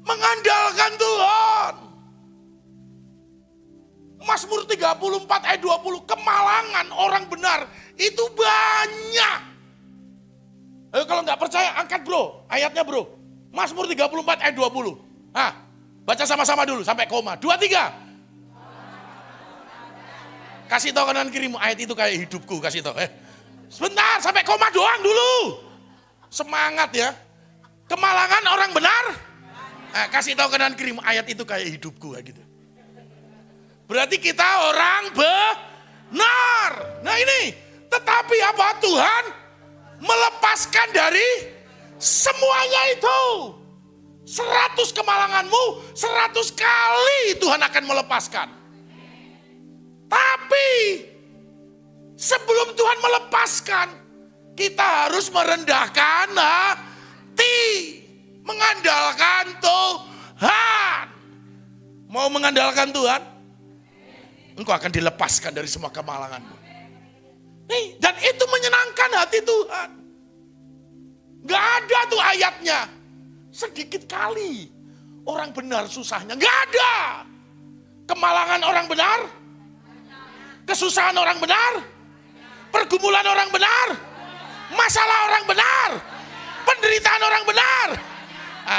mengandalkan Tuhan. Mazmur 34 ayat 20. Kemalangan orang benar itu banyak. Kalau nggak percaya angkat bro, ayatnya bro. Mazmur 34 ayat 20. Baca sama-sama dulu sampai koma. 2, 3. Kasih tahu kanan kirimu, ayat itu kayak hidupku, kasih tahu. Sebentar, sampai koma doang dulu. Semangat ya. Kemalangan orang benar. Kasih tahu kanan kirimu, ayat itu kayak hidupku kayak gitu. Berarti kita orang benar. Nah ini, tetapi apa? Tuhan melepaskan dari semuanya itu. 100 kemalanganmu, 100 kali Tuhan akan melepaskan. Tapi sebelum Tuhan melepaskan, kita harus merendahkan hati, mengandalkan Tuhan. Mau mengandalkan Tuhan? Engkau akan dilepaskan dari semua kemalanganmu. Nih, dan itu menyenangkan hati Tuhan. Gak ada tuh ayatnya. Sedikit kali orang benar susahnya. Gak ada. Kemalangan orang benar. Kesusahan orang benar. Pergumulan orang benar. Masalah orang benar. Penderitaan orang benar.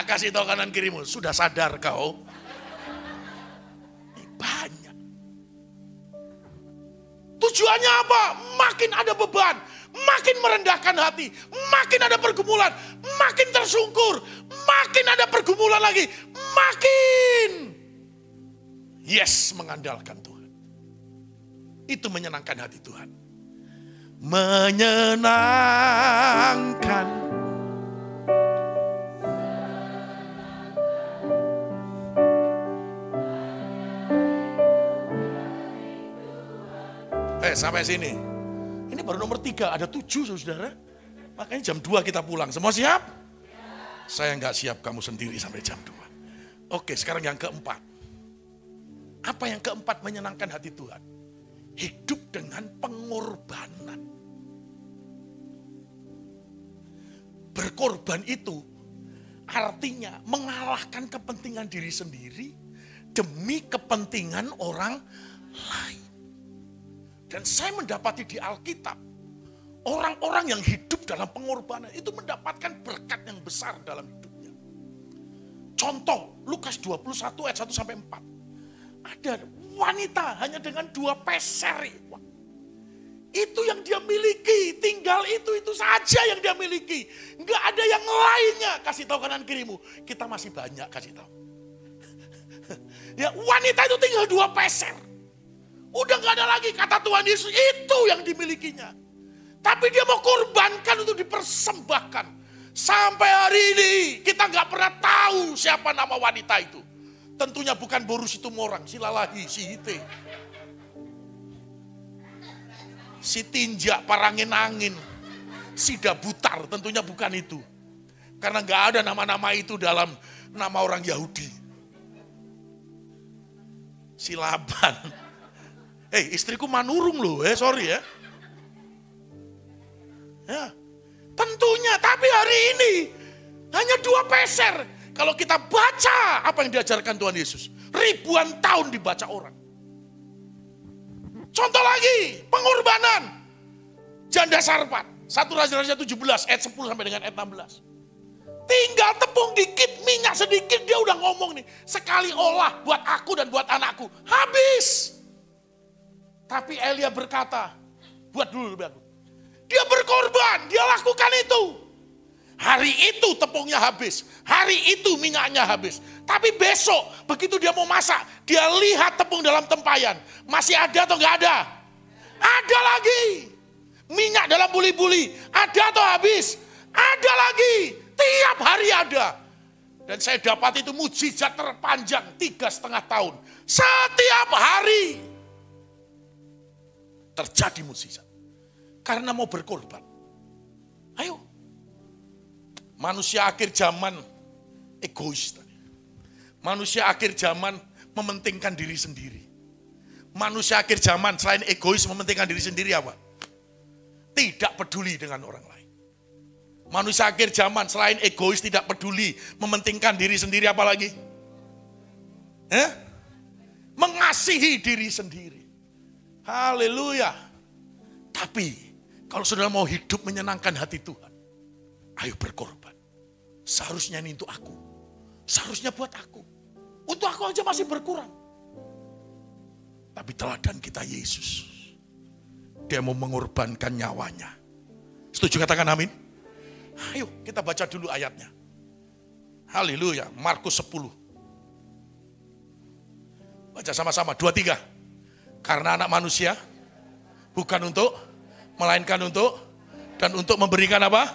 Kasih tahu kanan kirimu. Sudah sadar kau? Banyak. Tujuannya apa? Makin ada beban. Makin merendahkan hati, makin ada pergumulan, makin tersungkur, makin ada pergumulan lagi, makin mengandalkan Tuhan. Itu menyenangkan hati Tuhan. Menyenangkan. Sampai sini. Ini baru nomor 3, ada 7 saudara. Makanya jam 2 kita pulang. Semua siap? Saya nggak siap, kamu sendiri sampai jam 2. Oke, sekarang yang keempat. Apa yang keempat menyenangkan hati Tuhan? Hidup dengan pengorbanan. Berkorban itu artinya mengalahkan kepentingan diri sendiri demi kepentingan orang lain. Dan saya mendapati di Alkitab, orang-orang yang hidup dalam pengorbanan itu mendapatkan berkat yang besar dalam hidupnya. Contoh, Lukas 21 ayat 1 sampai 4. Ada wanita hanya dengan 2 peser. Itu yang dia miliki, tinggal itu saja yang dia miliki. Enggak ada yang lainnya. Kasih tahu kanan kirimu, kita masih banyak, kasih tahu. Ya, wanita itu tinggal 2 peser. Udah gak ada lagi, kata Tuhan Yesus, itu yang dimilikinya. Tapi dia mau korbankan untuk dipersembahkan. Sampai hari ini kita gak pernah tahu siapa nama wanita itu. Tentunya bukan Boru Situmorang, si Lalahi, si Hite. Si Tinjak, Parangin-angin, si Dabutar, tentunya bukan itu. Karena gak ada nama-nama itu dalam nama orang Yahudi. Si Laban. Istriku Manurung loh, sorry ya. Ya, tentunya, tapi hari ini hanya 2 peser. Kalau kita baca apa yang diajarkan Tuhan Yesus, ribuan tahun dibaca orang. Contoh lagi, pengorbanan. Janda Sarfat, 1 Raja-Raja 17 ayat 10 sampai dengan ayat 16. Tinggal tepung dikit, minyak sedikit, dia udah ngomong nih. Sekali olah buat aku dan buat anakku, habis. Tapi Elia berkata, buat dulu aku. Dia berkorban, dia lakukan itu. Hari itu tepungnya habis, hari itu minyaknya habis. Tapi besok begitu dia mau masak, dia lihat tepung dalam tempayan. Masih ada atau enggak ada? Ada lagi. Minyak dalam buli-buli, ada atau habis? Ada lagi, tiap hari ada. Dan saya dapat itu mujizat terpanjang 3,5 tahun. Setiap hari terjadi mujizat. Karena mau berkorban. Ayo. Manusia akhir zaman egois. Manusia akhir zaman mementingkan diri sendiri. Manusia akhir zaman selain egois mementingkan diri sendiri apa? Tidak peduli dengan orang lain. Manusia akhir zaman selain egois tidak peduli mementingkan diri sendiri apa lagi? Mengasihi diri sendiri. Haleluya. Tapi kalau saudara mau hidup menyenangkan hati Tuhan, ayo berkorban. Seharusnya ini untuk aku. Seharusnya buat aku. Untuk aku aja masih berkurang. Tapi teladan kita Yesus. Dia mau mengorbankan nyawanya. Setuju katakan amin? Ayo kita baca dulu ayatnya. Haleluya. Markus 10. Baca sama-sama. 2-3. Karena anak manusia bukan untuk, melainkan untuk, dan untuk memberikan apa?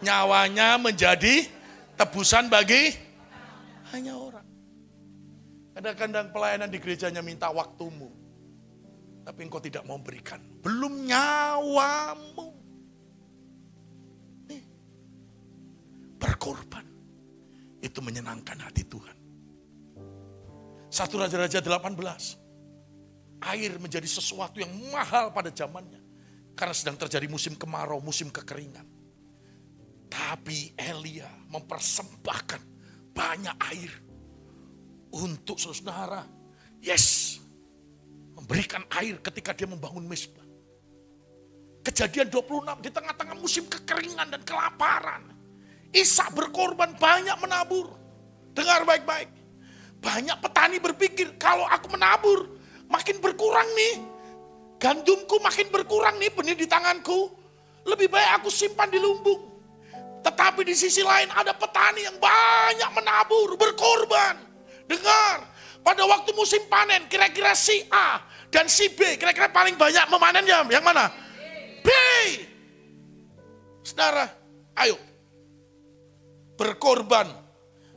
Nyawanya menjadi tebusan bagi hanya orang. Kadang-kadang pelayanan di gerejanya minta waktumu. Tapi engkau tidak mau berikan. Belum nyawamu. Nih, berkorban. Itu menyenangkan hati Tuhan. 1 Raja-Raja 18. Air menjadi sesuatu yang mahal pada zamannya. Karena sedang terjadi musim kemarau, musim kekeringan. Tapi Elia mempersembahkan banyak air. Untuk saudara. Yes. Memberikan air ketika dia membangun mezbah. Kejadian 26 di tengah-tengah musim kekeringan dan kelaparan. Ishak berkorban banyak menabur. Dengar baik-baik. Banyak petani berpikir kalau aku menabur makin berkurang nih. Gandumku makin berkurang nih benih di tanganku. Lebih baik aku simpan di lumbung. Tetapi di sisi lain ada petani yang banyak menabur, berkorban. Dengar, pada waktu musim panen kira-kira si A dan si B kira-kira paling banyak memanennya yang mana? B. Saudara, ayo. Berkorban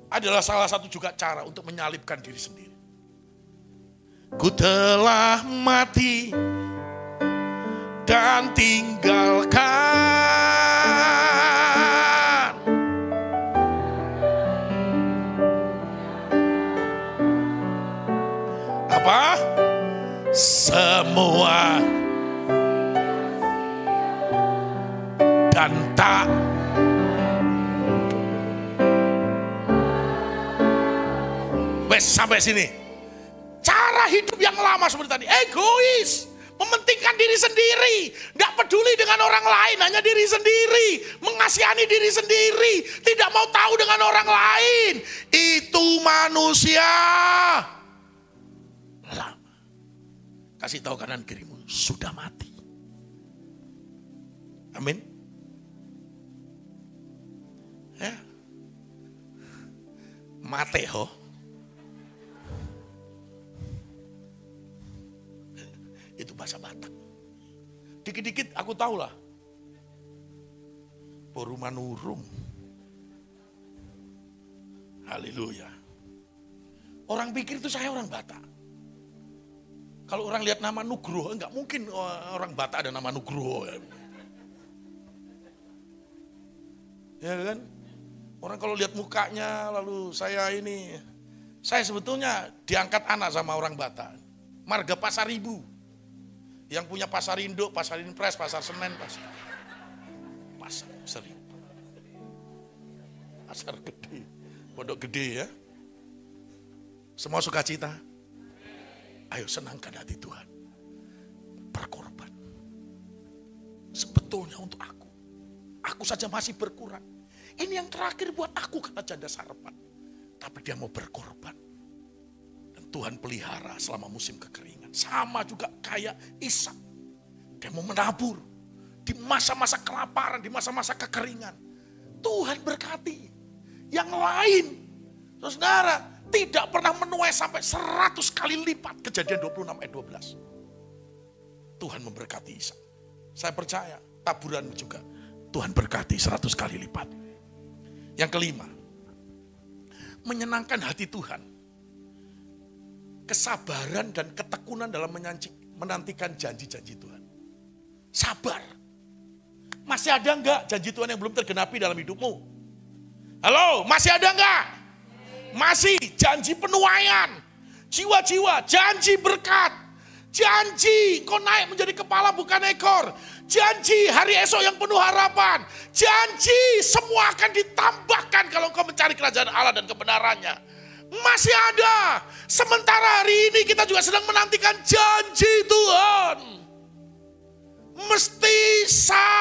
adalah salah satu juga cara untuk menyalibkan diri sendiri. Ku telah mati dan tinggalkan apa? Semua dan tak sampai sini. Cara hidup yang lama seperti tadi, egois, mementingkan diri sendiri, gak peduli dengan orang lain, hanya diri sendiri, mengasihani diri sendiri, tidak mau tahu dengan orang lain. Itu manusia lama. Kasih tahu kanan kirimu, sudah mati. Amin. Ya. Mateo. Itu bahasa Batak. Dikit-dikit aku tahu lah. Porumanurung. Haleluya. Orang pikir itu saya orang Batak. Kalau orang lihat nama Nugroho, enggak mungkin orang Batak ada nama Nugroho. Ya kan? Orang kalau lihat mukanya, lalu saya sebetulnya diangkat anak sama orang Batak. Marga Pasar Ibu. Yang punya Pasar Induk, Pasar Impres, Pasar Senen, Pasar Seribu. Pasar gede, pondok gede ya. Semua sukacita. Ayo senangkan hati Tuhan. Berkorban. Sebetulnya untuk aku. Aku saja masih berkurang. Ini yang terakhir buat aku kata janda sarapan. Tapi dia mau berkorban. Dan Tuhan pelihara selama musim kekeringan. Sama juga kayak Ishak. Dia mau menabur di masa-masa kelaparan, di masa-masa kekeringan. Tuhan berkati. Yang lain, saudara, tidak pernah menuai sampai 100 kali lipat. Kejadian 26 ayat 12. Tuhan memberkati Ishak. Saya percaya taburanmu juga Tuhan berkati 100 kali lipat. Yang kelima, menyenangkan hati Tuhan. Kesabaran dan ketekunan dalam menantikan janji-janji Tuhan. Sabar. Masih ada enggak janji Tuhan yang belum tergenapi dalam hidupmu? Halo, masih ada enggak? Masih, janji penuaian. Jiwa-jiwa, janji berkat. Janji kau naik menjadi kepala bukan ekor. Janji hari esok yang penuh harapan. Janji semua akan ditambahkan kalau engkau mencari kerajaan Allah dan kebenarannya. Masih ada. Sementara hari ini kita juga sedang menantikan janji Tuhan. Mesti sabar.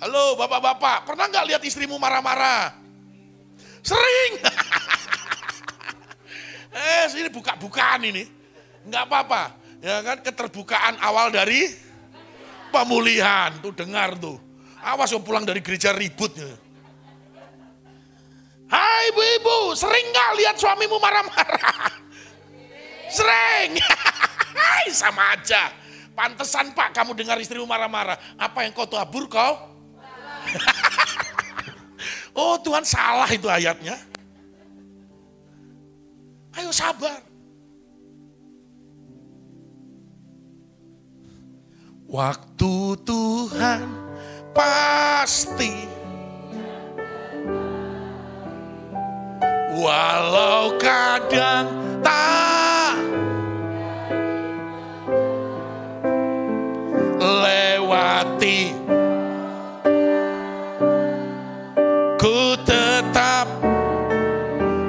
Halo bapak-bapak, pernah gak lihat istrimu marah-marah? Sering. Ini buka-bukaan ini. Enggak apa-apa. Ya kan, keterbukaan awal dari pemulihan. Tuh dengar tuh. Awas yang pulang dari gereja ributnya. Hai ibu-ibu, sering gak lihat suamimu marah-marah? Sering. Sama aja. Pantesan Pak kamu dengar istrimu marah-marah. Apa yang kau tabur kau? Oh Tuhan, salah itu ayatnya. Ayo sabar. Waktu Tuhan pasti, walau kadang tak lewati, ku tetap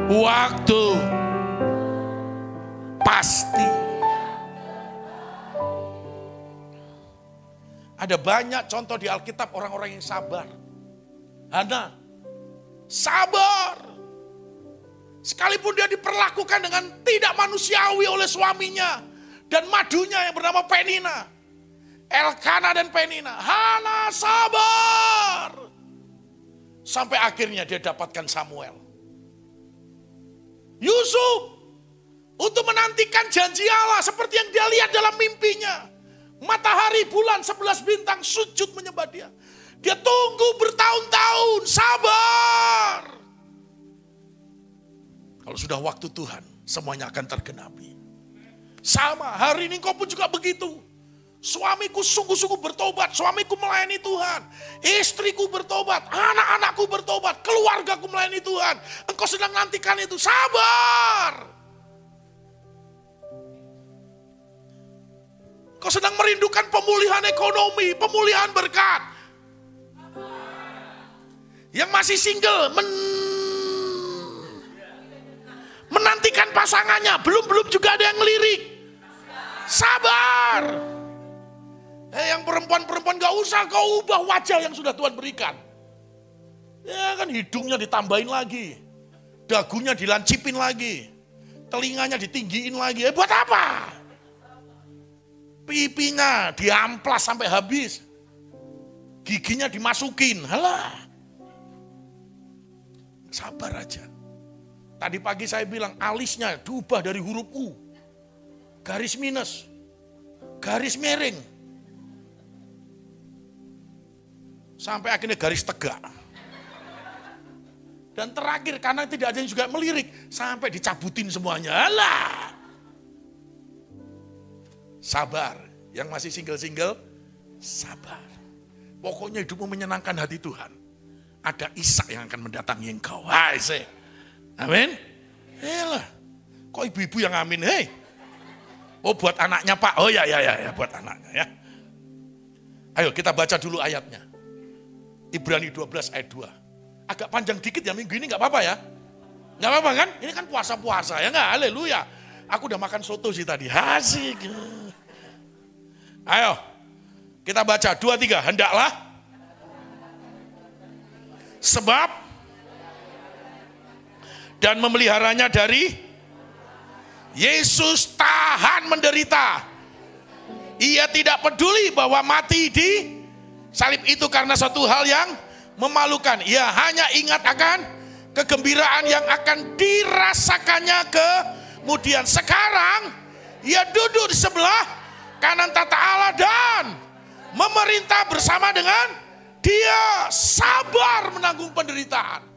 waktu pasti. Ada banyak contoh di Alkitab orang-orang yang sabar. Hana, sabar. Sekalipun dia diperlakukan dengan tidak manusiawi oleh suaminya dan madunya yang bernama Penina. Elkana dan Penina. Hana sabar. Sampai akhirnya dia dapatkan Samuel. Yusuf untuk menantikan janji Allah seperti yang dia lihat dalam mimpinya. Matahari, bulan, 11 bintang sujud menyembah dia. Dia tunggu bertahun-tahun, sabar. Kalau sudah waktu Tuhan, semuanya akan tergenapi. Sama, hari ini kau pun juga begitu. Suamiku sungguh-sungguh bertobat, suamiku melayani Tuhan. Istriku bertobat, anak-anakku bertobat, keluargaku melayani Tuhan. Engkau sedang nantikan itu, sabar. Kau sedang merindukan pemulihan ekonomi, pemulihan berkat. Yang masih single, menantikan pasangannya, belum juga ada yang ngelirik. Sabar. Yang perempuan-perempuan gak usah kau ubah wajah yang sudah Tuhan berikan. Ya kan hidungnya ditambahin lagi. Dagunya dilancipin lagi. Telinganya ditinggiin lagi. Buat apa? Pipinya diamplas sampai habis. Giginya dimasukin. Halah. Sabar aja. Tadi pagi saya bilang alisnya diubah dari huruf U. Garis minus. Garis miring. Sampai akhirnya garis tegak. Dan terakhir karena tidak ada yang juga melirik. Sampai dicabutin semuanya. Halah. Sabar. Yang masih single-single, sabar. Pokoknya hidupmu menyenangkan hati Tuhan. Ada Ishak yang akan mendatangi engkau. Hai, say. Amin. Yalah. Kok ibu-ibu yang amin? Hei. Oh buat anaknya Pak. Oh ya buat anaknya ya. Ayo kita baca dulu ayatnya. Ibrani 12 ayat 2. Agak panjang dikit ya minggu ini gak apa-apa ya. Gak apa-apa kan? Ini kan puasa-puasa ya gak? Haleluya. Aku udah makan soto sih tadi. Asik. Ayo, kita baca 2-3. Hendaklah. Sebab dan memeliharanya dari Yesus tahan menderita. Ia tidak peduli bahwa mati di salib itu karena suatu hal yang memalukan. Ia hanya ingat akan kegembiraan yang akan dirasakannya kemudian. Sekarang ia duduk di sebelah kanan tata Allah dan memerintah bersama dengan Dia, sabar menanggung penderitaan.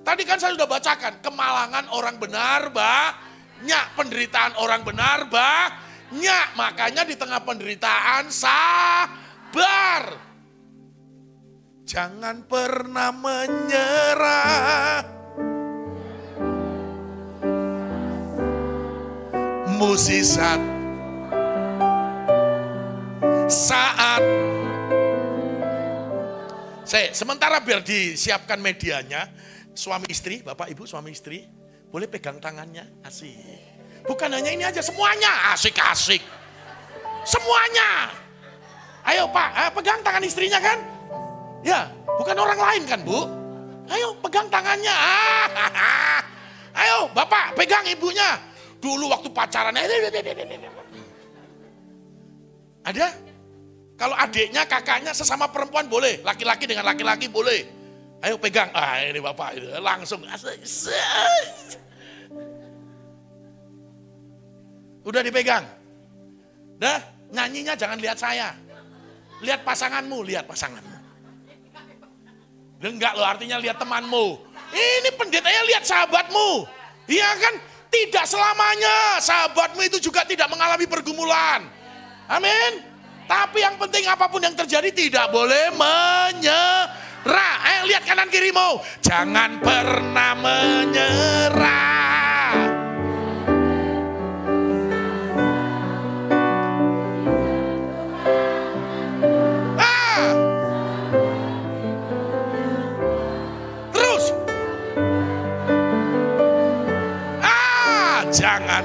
Tadi kan saya sudah bacakan, kemalangan orang benar banyak, penderitaan orang benar banyak. Makanya di tengah penderitaan sabar. Jangan pernah menyerah. Mukjizat saat sementara biar disiapkan medianya, suami istri, bapak ibu suami istri, boleh pegang tangannya, asik. Bukan hanya ini aja, semuanya asik-asik. Semuanya. Ayo Pak, pegang tangan istrinya kan? Ya, bukan orang lain kan Bu? Ayo pegang tangannya. Ayo Bapak pegang ibunya. Dulu waktu pacaran. Ada? Kalau adiknya, kakaknya sesama perempuan boleh. Laki-laki dengan laki-laki boleh. Ayo pegang. Ini Bapak langsung. Udah dipegang. Dah, nyanyinya jangan lihat saya. Lihat pasanganmu, lihat pasanganmu. Enggak loh, artinya lihat temanmu. Ini pendetanya lihat sahabatmu. Iya kan? Tidak selamanya sahabatmu itu juga tidak mengalami pergumulan. Amin. Tapi yang penting apapun yang terjadi tidak boleh menyerah. Ayo lihat kanan kirimu. Jangan pernah menyerah. Terus. Jangan.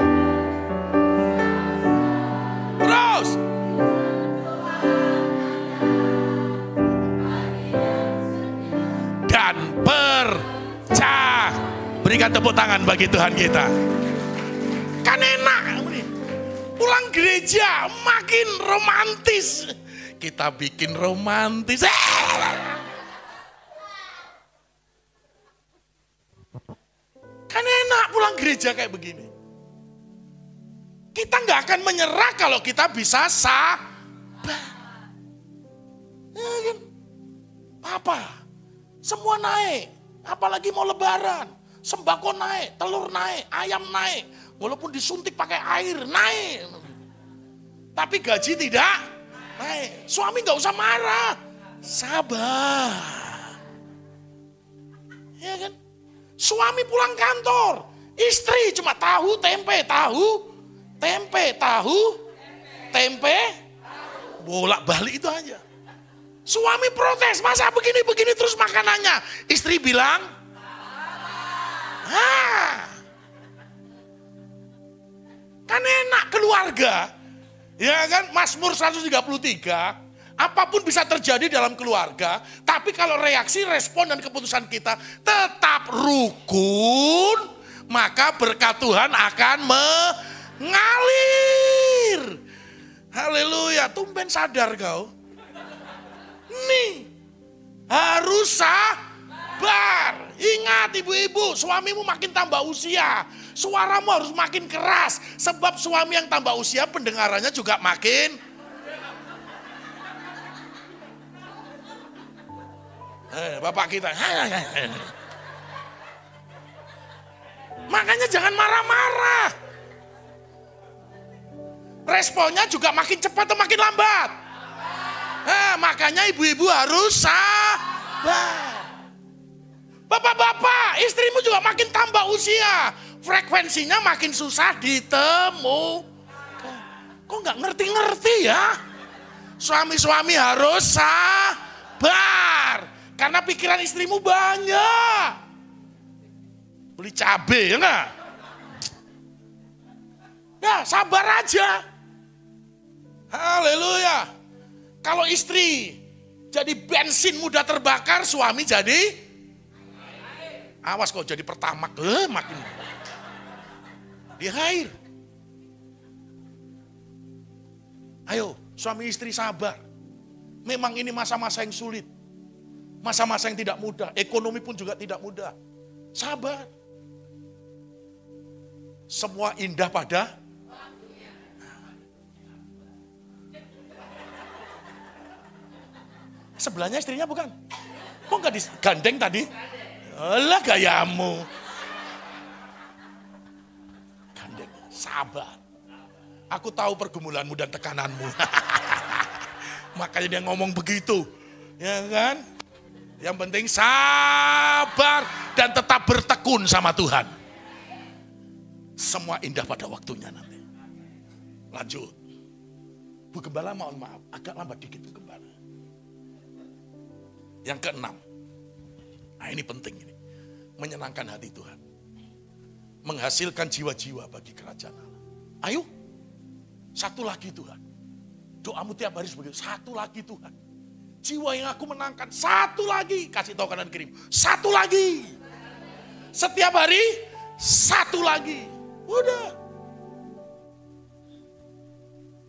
Terus. Dan percaya. Berikan tepuk tangan bagi Tuhan kita. Kan enak. Pulang gereja makin romantis. Kita bikin romantis. Kan enak pulang gereja kayak begini. Kita nggak akan menyerah kalau kita bisa sabar. Ya kan? Apa? Semua naik. Apalagi mau lebaran. Sembako naik, telur naik, ayam naik. Walaupun disuntik pakai air, naik. Tapi gaji tidak naik. Suami nggak usah marah. Sabar. Ya kan? Suami pulang kantor. Istri cuma tahu, tempe, tahu. Tempe, tahu, tempe, bolak-balik itu aja. Suami protes, masa begini-begini terus makanannya. Istri bilang, kan enak keluarga. Ya kan, Mazmur 133, apapun bisa terjadi dalam keluarga. Tapi kalau reaksi, respon, dan keputusan kita tetap rukun, maka berkat Tuhan akan ngalir. Haleluya. Tumben sadar kau. Nih. Harus sabar. Ingat ibu-ibu, suamimu makin tambah usia. Suaramu harus makin keras. Sebab suami yang tambah usia pendengarannya juga makin. Bapak kita. Makanya jangan marah-marah. Responnya juga makin cepat atau makin lambat? Makanya ibu-ibu harus sabar. Bapak-bapak, istrimu juga makin tambah usia. Frekuensinya makin susah ditemukan. Kok nggak ngerti-ngerti ya? Suami-suami harus sabar. Karena pikiran istrimu banyak. Beli cabai ya enggak? Ya sabar aja. Haleluya. Kalau istri jadi bensin mudah terbakar, suami jadi Awas kok jadi pertamak, makin di air. Ayo, suami istri sabar. Memang ini masa-masa yang sulit. Masa-masa yang tidak mudah. Ekonomi pun juga tidak mudah. Sabar. Semua indah pada sebelahnya istrinya bukan? Kok nggak digandeng tadi? Alah gayamu. Gandeng, sabar. Aku tahu pergumulanmu dan tekananmu. Makanya dia ngomong begitu. Ya kan? Yang penting sabar dan tetap bertekun sama Tuhan. Semua indah pada waktunya nanti. Lanjut. Bu Gembala mohon maaf, agak lambat dikit Bu Gembala. Yang keenam. Nah ini penting ini. Menyenangkan hati Tuhan. Menghasilkan jiwa-jiwa bagi kerajaan Allah. Ayo. Satu lagi Tuhan. Doamu tiap hari sebagai satu lagi Tuhan. Jiwa yang aku menangkan, satu lagi. Kasih tahu kanan kiri. Satu lagi. Setiap hari, satu lagi. Udah.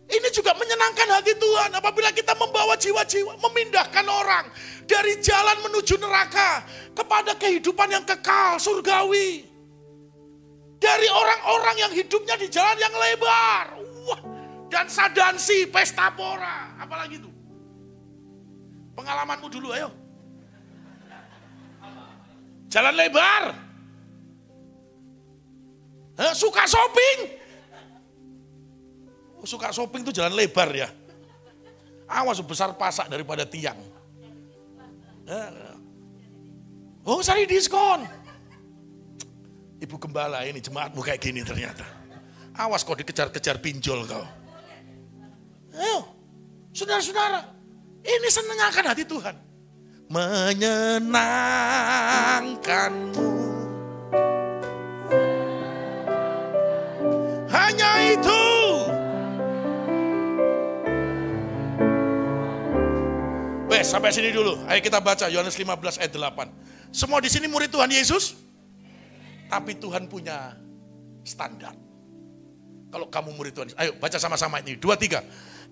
Ini juga menyenangkan hati Tuhan. Apabila kita membawa jiwa-jiwa, memindahkan orang dari jalan menuju neraka kepada kehidupan yang kekal, surgawi. Dari orang-orang yang hidupnya di jalan yang lebar. Wah. Dan sadansi, pesta pora, apalagi itu? Pengalamanmu dulu, ayo. Jalan lebar. Suka shopping. Suka shopping itu jalan lebar ya. Awas besar pasak daripada tiang. Oh cari diskon. Ibu Gembala ini jemaatmu kayak gini ternyata. Awas kok dikejar-kejar pinjol kau. Ayo, saudara-saudara, ini senangkan hati Tuhan. Menyenangkanmu. Hanya itu. Sampai sini dulu. Ayo kita baca Yohanes 15 ayat 8. Semua di sini murid Tuhan Yesus. Tapi Tuhan punya standar. Kalau kamu murid Tuhan Yesus. Ayo baca sama-sama ini. 2, 3.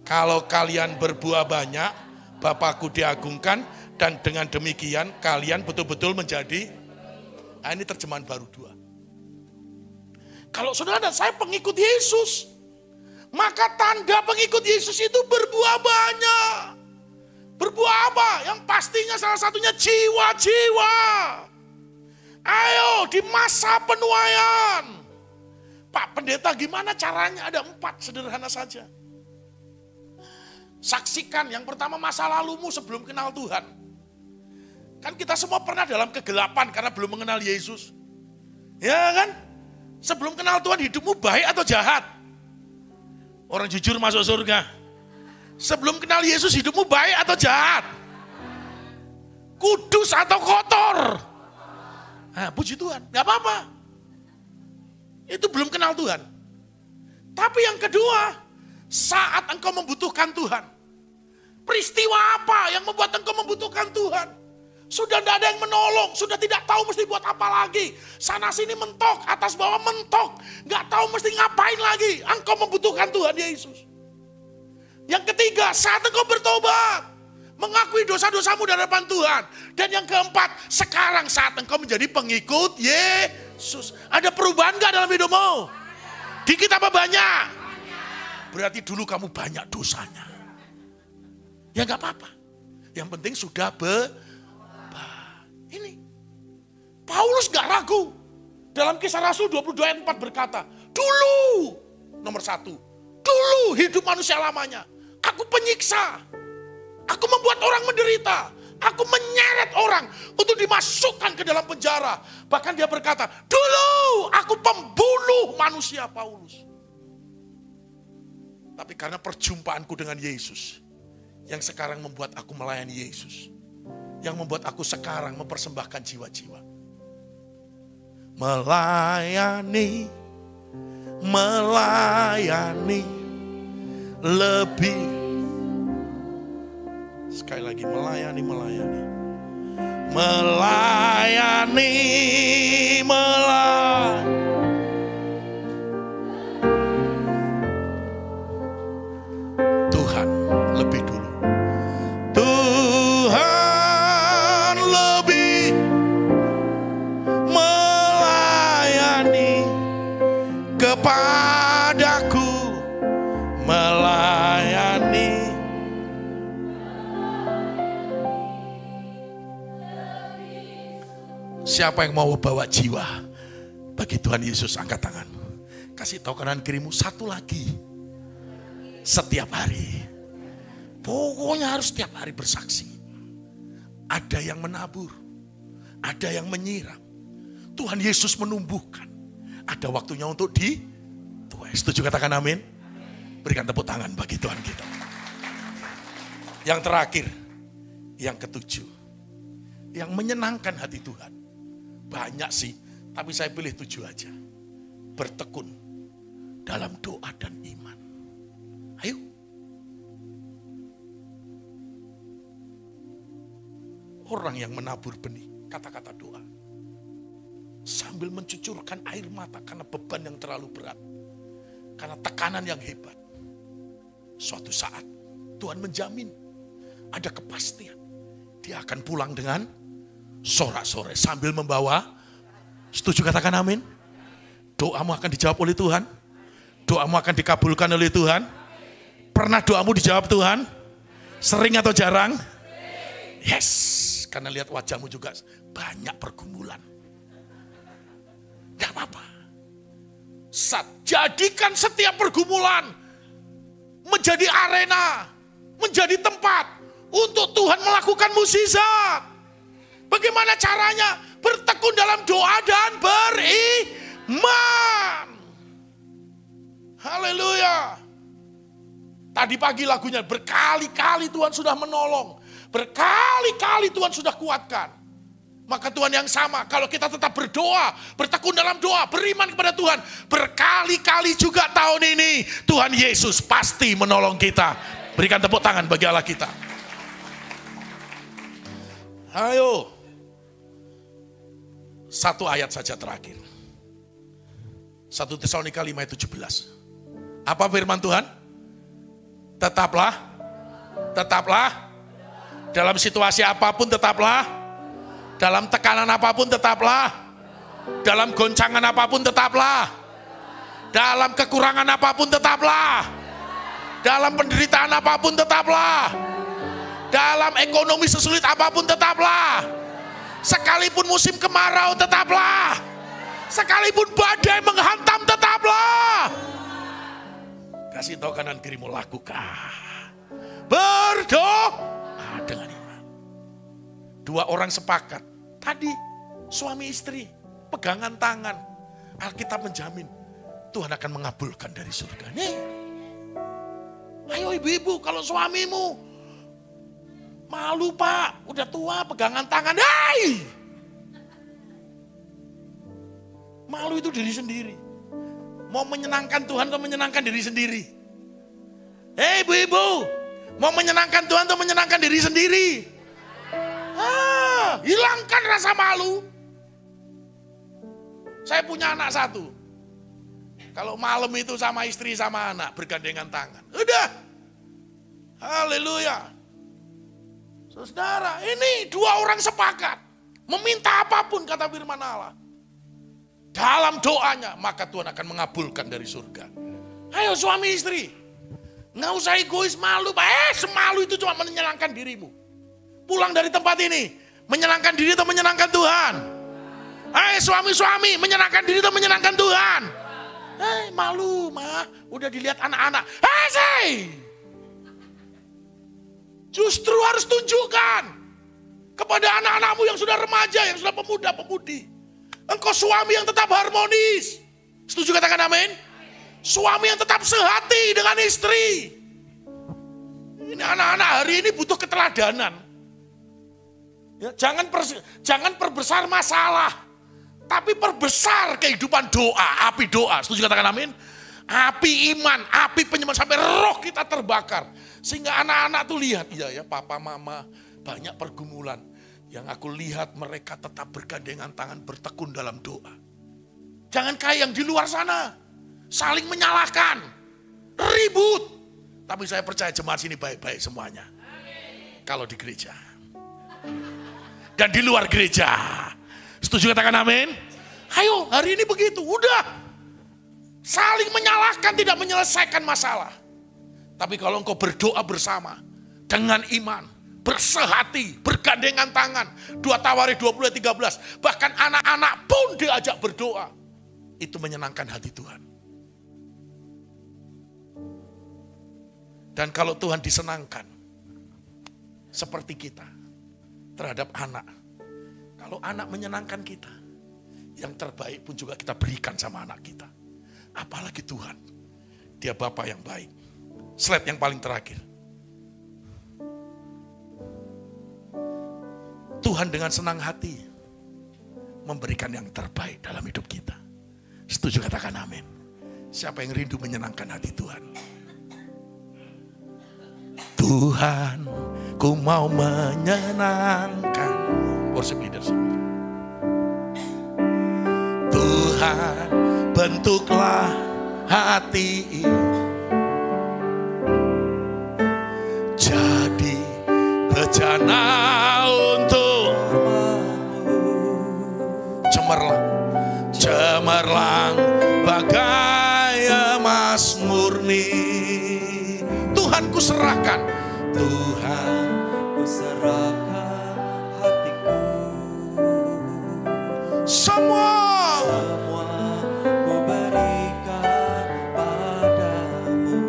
Kalau kalian berbuah banyak, Bapakku diagungkan, dan dengan demikian kalian betul-betul menjadi. Nah, ini terjemahan baru 2. Kalau saudara dan saya pengikut Yesus, maka tanda pengikut Yesus itu berbuah banyak. Berbuah apa? Yang pastinya salah satunya jiwa-jiwa. Ayo di masa penuaian. Pak Pendeta gimana caranya? Ada 4 sederhana saja. Saksikan yang pertama masa lalumu sebelum kenal Tuhan. Kan kita semua pernah dalam kegelapan karena belum mengenal Yesus. Ya kan? Sebelum kenal Tuhan hidupmu baik atau jahat? Orang jujur masuk surga. Sebelum kenal Yesus hidupmu baik atau jahat? Kudus atau kotor? Nah, puji Tuhan, gak apa-apa. Itu belum kenal Tuhan. Tapi yang kedua, saat engkau membutuhkan Tuhan. Peristiwa apa yang membuat engkau membutuhkan Tuhan? Sudah tidak ada yang menolong, sudah tidak tahu mesti buat apa lagi. Sana sini mentok, atas bawah mentok. Gak tahu mesti ngapain lagi. Engkau membutuhkan Tuhan Yesus. Yang ketiga, saat engkau bertobat. Mengakui dosa-dosamu di hadapan Tuhan. Dan yang keempat, sekarang saat engkau menjadi pengikut Yesus. Ada perubahan gak dalam hidupmu? Dikit apa banyak? Berarti dulu kamu banyak dosanya. Ya gak apa-apa. Yang penting sudah ini. Paulus gak ragu. Dalam Kisah Rasul 22 ayat 4 berkata, dulu, nomor 1, dulu hidup manusia lamanya. Aku penyiksa. Aku membuat orang menderita. Aku menyeret orang untuk dimasukkan ke dalam penjara. Bahkan dia berkata, dulu aku pembunuh manusia Paulus. Tapi karena perjumpaanku dengan Yesus, yang sekarang membuat aku melayani Yesus. Yang membuat aku sekarang mempersembahkan jiwa-jiwa. Melayani lebih. Sekali lagi, melayani. melayani. Tuhan lebih dulu. Tuhan lebih melayani kepadaku, melayani. Siapa yang mau bawa jiwa bagi Tuhan Yesus, angkat tangan. Kasih tahu kanan kirimu, satu lagi. Setiap hari. Pokoknya harus setiap hari bersaksi. Ada yang menabur, ada yang menyiram. Tuhan Yesus menumbuhkan. Ada waktunya untuk dituai. Setuju katakan amin? Berikan tepuk tangan bagi Tuhan kita. Yang terakhir, yang ketujuh. Yang menyenangkan hati Tuhan. Banyak sih, tapi saya pilih 7 aja. Bertekun dalam doa dan iman. Ayo. Orang yang menabur benih, kata-kata doa. Sambil mencucurkan air mata karena beban yang terlalu berat. Karena tekanan yang hebat. Suatu saat Tuhan menjamin ada kepastian. Dia akan pulang dengan sorak-sorai sambil membawa. Setuju katakan amin? Doamu akan dijawab oleh Tuhan. Doamu akan dikabulkan oleh Tuhan. Pernah doamu dijawab Tuhan? Sering atau jarang? Yes, karena lihat wajahmu juga banyak pergumulan. Gak apa-apa. Jadikan setiap pergumulan menjadi arena, menjadi tempat untuk Tuhan melakukan mukjizat. Bagaimana caranya? Bertekun dalam doa dan beriman. Haleluya. Tadi pagi lagunya, berkali-kali Tuhan sudah menolong. Berkali-kali Tuhan sudah kuatkan. Maka Tuhan yang sama, kalau kita tetap berdoa, bertekun dalam doa, beriman kepada Tuhan. Berkali-kali juga tahun ini, Tuhan Yesus pasti menolong kita. Berikan tepuk tangan bagi Allah kita. Ayo. 1 ayat saja terakhir. 1 Tesalonika 5 ayat 17. Apa firman Tuhan? Tetaplah. Dalam situasi apapun tetaplah. Dalam tekanan apapun tetaplah. Dalam goncangan apapun tetaplah. Dalam kekurangan apapun tetaplah. Dalam penderitaan apapun tetaplah. Dalam ekonomi sesulit apapun tetaplah. Sekalipun musim kemarau tetaplah. Sekalipun badai menghantam tetaplah. Kasih tahu kanan kirimu, lakukan. Berdoa dengan iman. 2 orang sepakat. Tadi suami istri pegangan tangan. Alkitab menjamin Tuhan akan mengabulkan dari surga. Nih. Ayo ibu-ibu, kalau suamimu malu pak, udah tua pegangan tangan. Hai! Malu itu diri sendiri. Mau menyenangkan Tuhan atau menyenangkan diri sendiri? Hei ibu-ibu, mau menyenangkan Tuhan atau menyenangkan diri sendiri? Hilangkan rasa malu. Saya punya anak 1. Kalau malam itu sama istri sama anak bergandengan tangan. Udah. Haleluya. Saudara, ini 2 orang sepakat. Meminta apapun kata firman Allah. Dalam doanya, maka Tuhan akan mengabulkan dari surga. Ayo suami istri. Nggak usah egois malu. Semalu itu cuma menyenangkan dirimu. Pulang dari tempat ini. Menyenangkan diri atau menyenangkan Tuhan? Ayo suami-suami, menyenangkan diri atau menyenangkan Tuhan? Malu mah. Udah dilihat anak-anak. Say! Justru harus tunjukkan kepada anak-anakmu yang sudah remaja, yang sudah pemuda-pemudi. Engkau suami yang tetap harmonis. Setuju katakan amin? Suami yang tetap sehati dengan istri. Ini anak-anak hari ini butuh keteladanan. Ya, jangan perbesar masalah. Tapi perbesar kehidupan doa, api doa. Setuju katakan amin? Api iman, api penyembahan sampai roh kita terbakar. Sehingga anak-anak tuh lihat, iya ya papa mama banyak pergumulan. Yang aku lihat mereka tetap bergandengan tangan bertekun dalam doa. Jangan kayak yang di luar sana. Saling menyalahkan. Ribut. Tapi saya percaya jemaat sini baik-baik semuanya. Kalau di gereja. Dan di luar gereja. Setuju katakan amin? Ayo hari ini begitu. Udah. Saling menyalahkan tidak menyelesaikan masalah. Tapi kalau engkau berdoa bersama. Dengan iman. Bersehati, bergandengan tangan. 2 Tawarik 20:13. Bahkan anak-anak pun diajak berdoa. Itu menyenangkan hati Tuhan. Dan kalau Tuhan disenangkan, seperti kita, terhadap anak. Kalau anak menyenangkan kita, yang terbaik pun juga kita berikan sama anak kita. Apalagi Tuhan, Dia Bapa yang baik. Slide yang paling terakhir. Tuhan dengan senang hati memberikan yang terbaik dalam hidup kita. Setuju katakan amin. Siapa yang rindu menyenangkan hati Tuhan? Tuhan, ku mau menyenangkan. Worship leaders. Tuhan, bentuklah hati jadi bejana untuk cemerlang bagai emas murni. Tuhan ku serahkan, Tuhan ku serahkan hatiku. Semua ku berikan padamu.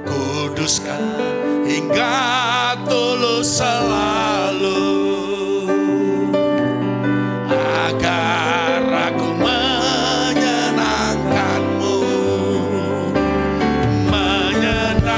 Kuduskan hingga tulus selalu. Agar aku menyenangkanmu. Menyenangkan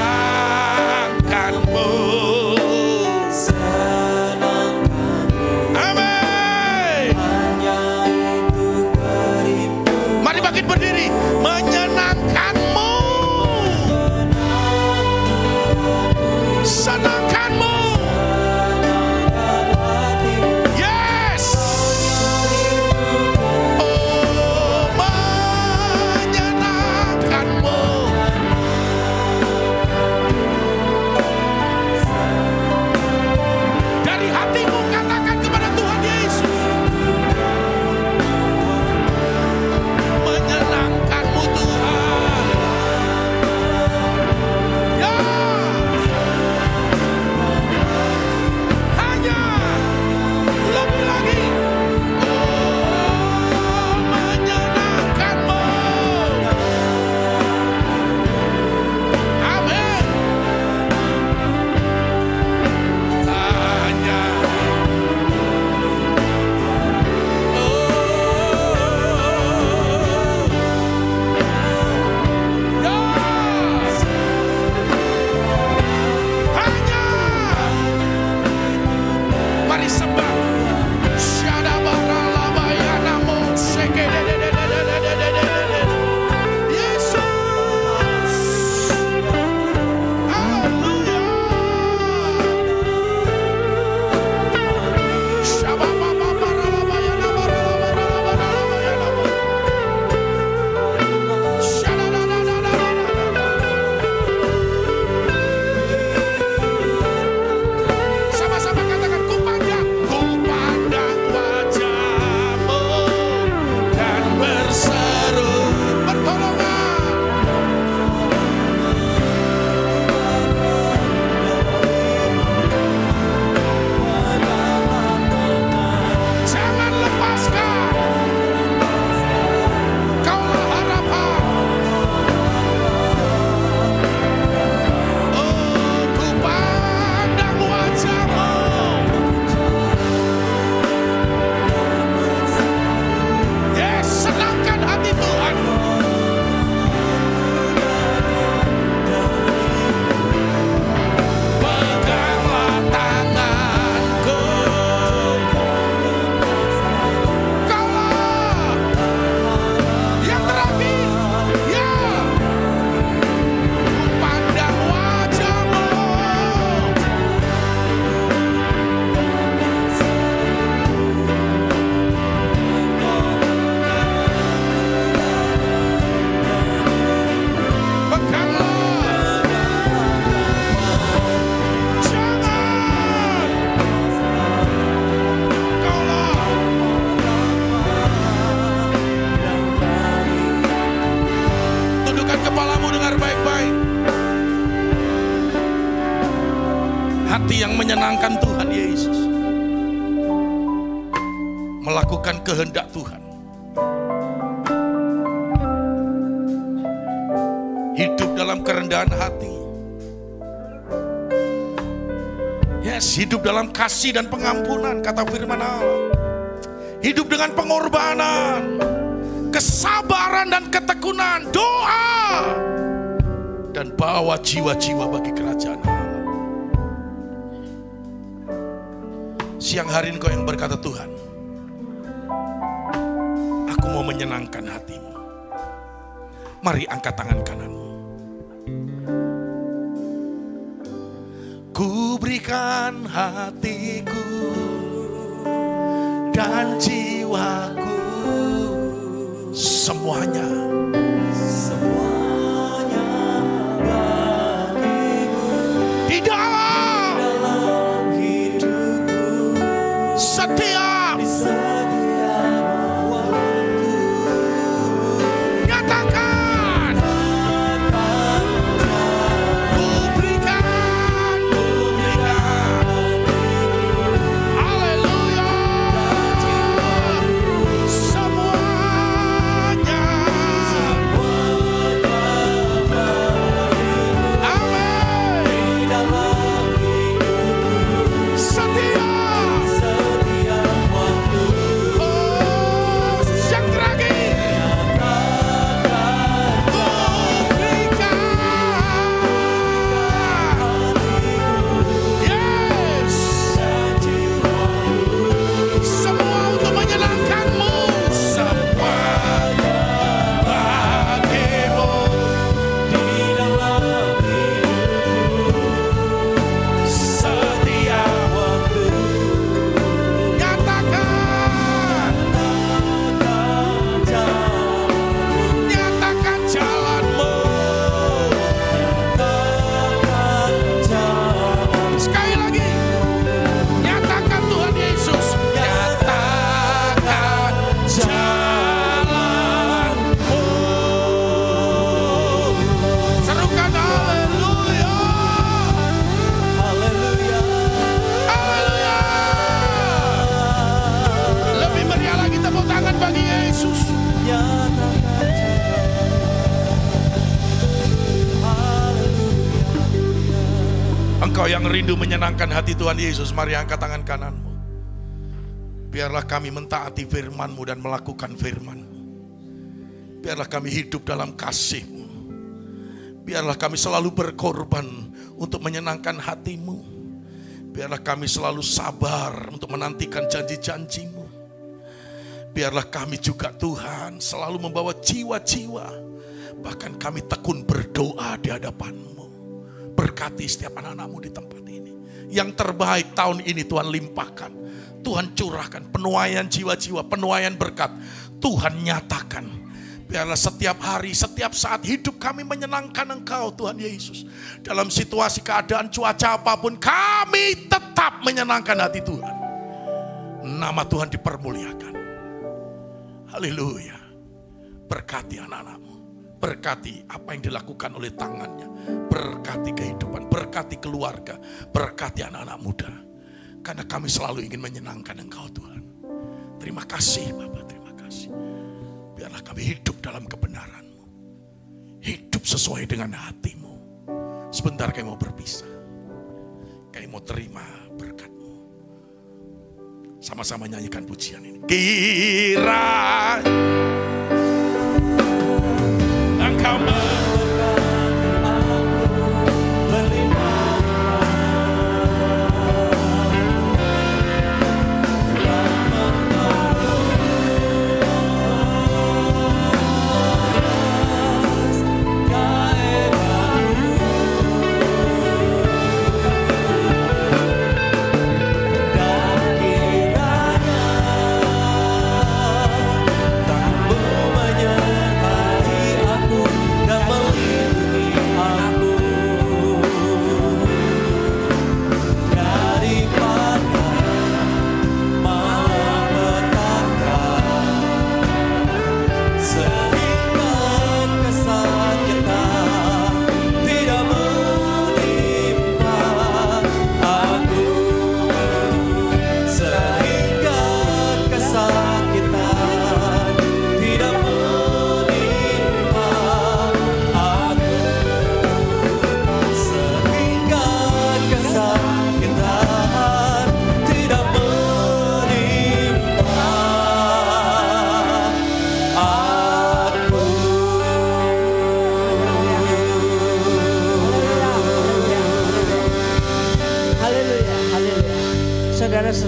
yang menyenangkan Tuhan Yesus, melakukan kehendak Tuhan, hidup dalam kerendahan hati, hidup dalam kasih dan pengampunan, kata firman Allah, hidup dengan pengorbanan, kesabaran dan ketekunan, doa, dan bawa jiwa-jiwa bagi kerajaan Allah. Siang hari ini kau yang berkata, Tuhan, aku mau menyenangkan hatimu. Mari angkat tangan kananmu. Ku berikan hatiku dan jiwaku, semuanya bagimu. Di dalam hidupku, setiap waktu, nyatakan, ku berikan, haleluya, semuanya, amin, setiap waktu, oh, yang terakhir, ku berikan, yes, semua untuk menyenangkanmu, semuanya bagimu. Di dalam hidupku, setiap waktu, nyatakan jalanmu, sekali lagi, nyatakan Tuhan Yesus, nyatakan jalanmu. Serukan haleluya, haleluya, haleluya. Lebih meriah lagi tepuk tangan bagi Yesus. Engkau yang rindu menyenangkan hati Tuhan Yesus, mari angkat tangan kananmu. Biarlah kami mentaati firman-Mu dan melakukan firman-Mu. Biarlah kami hidup dalam kasih-Mu. Biarlah kami selalu berkorban untuk menyenangkan hati-Mu. Biarlah kami selalu sabar untuk menantikan janji-janji-Mu. Biarlah kami juga Tuhan selalu membawa jiwa-jiwa, bahkan kami tekun berdoa di hadapan-Mu. Berkati setiap anak-anak-Mu di tempat ini. Yang terbaik tahun ini Tuhan limpahkan. Tuhan curahkan penuaian jiwa-jiwa, penuaian berkat. Tuhan nyatakan. Biarlah setiap hari, setiap saat hidup kami menyenangkan Engkau Tuhan Yesus. Dalam situasi keadaan cuaca apapun, kami tetap menyenangkan hati Tuhan. Nama Tuhan dipermuliakan. Haleluya. Berkati anak-anak-Mu. Berkati apa yang dilakukan oleh tangannya. Berkati kehidupan, berkati keluarga, berkati anak-anak muda. Karena kami selalu ingin menyenangkan Engkau Tuhan. Terima kasih Bapa, terima kasih. Biarlah kami hidup dalam kebenaran-Mu. Hidup sesuai dengan hati-Mu. Sebentar kami mau berpisah. Kami mau terima berkat-Mu. Sama-sama nyanyikan pujian ini. Kira Engkau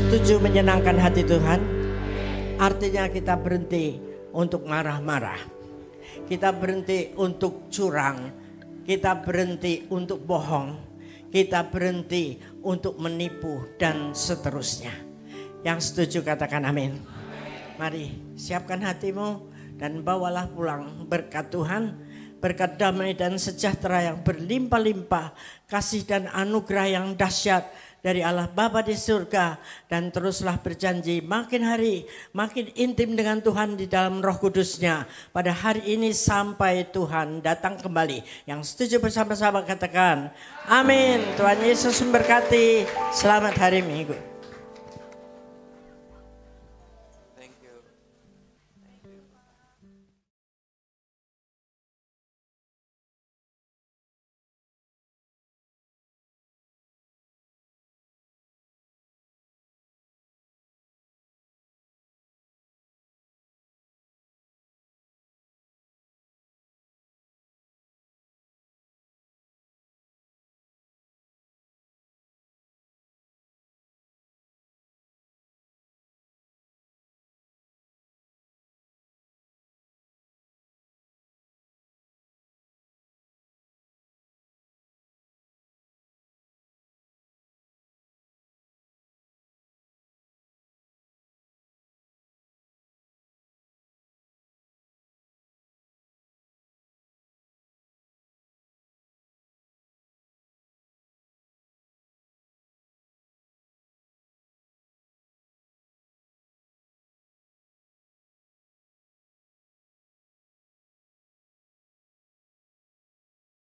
setuju menyenangkan hati Tuhan? Artinya kita berhenti untuk marah-marah. Kita berhenti untuk curang. Kita berhenti untuk bohong. Kita berhenti untuk menipu dan seterusnya. Yang setuju katakan amin. Mari siapkan hatimu dan bawalah pulang berkat Tuhan. Berkat damai dan sejahtera yang berlimpah-limpah. Kasih dan anugerah yang dahsyat dari Allah Bapa di surga, dan teruslah berjanji makin hari makin intim dengan Tuhan di dalam Roh Kudus-Nya pada hari ini sampai Tuhan datang kembali. Yang setuju bersama-sama katakan amin. Tuhan Yesus memberkati. Selamat hari Minggu.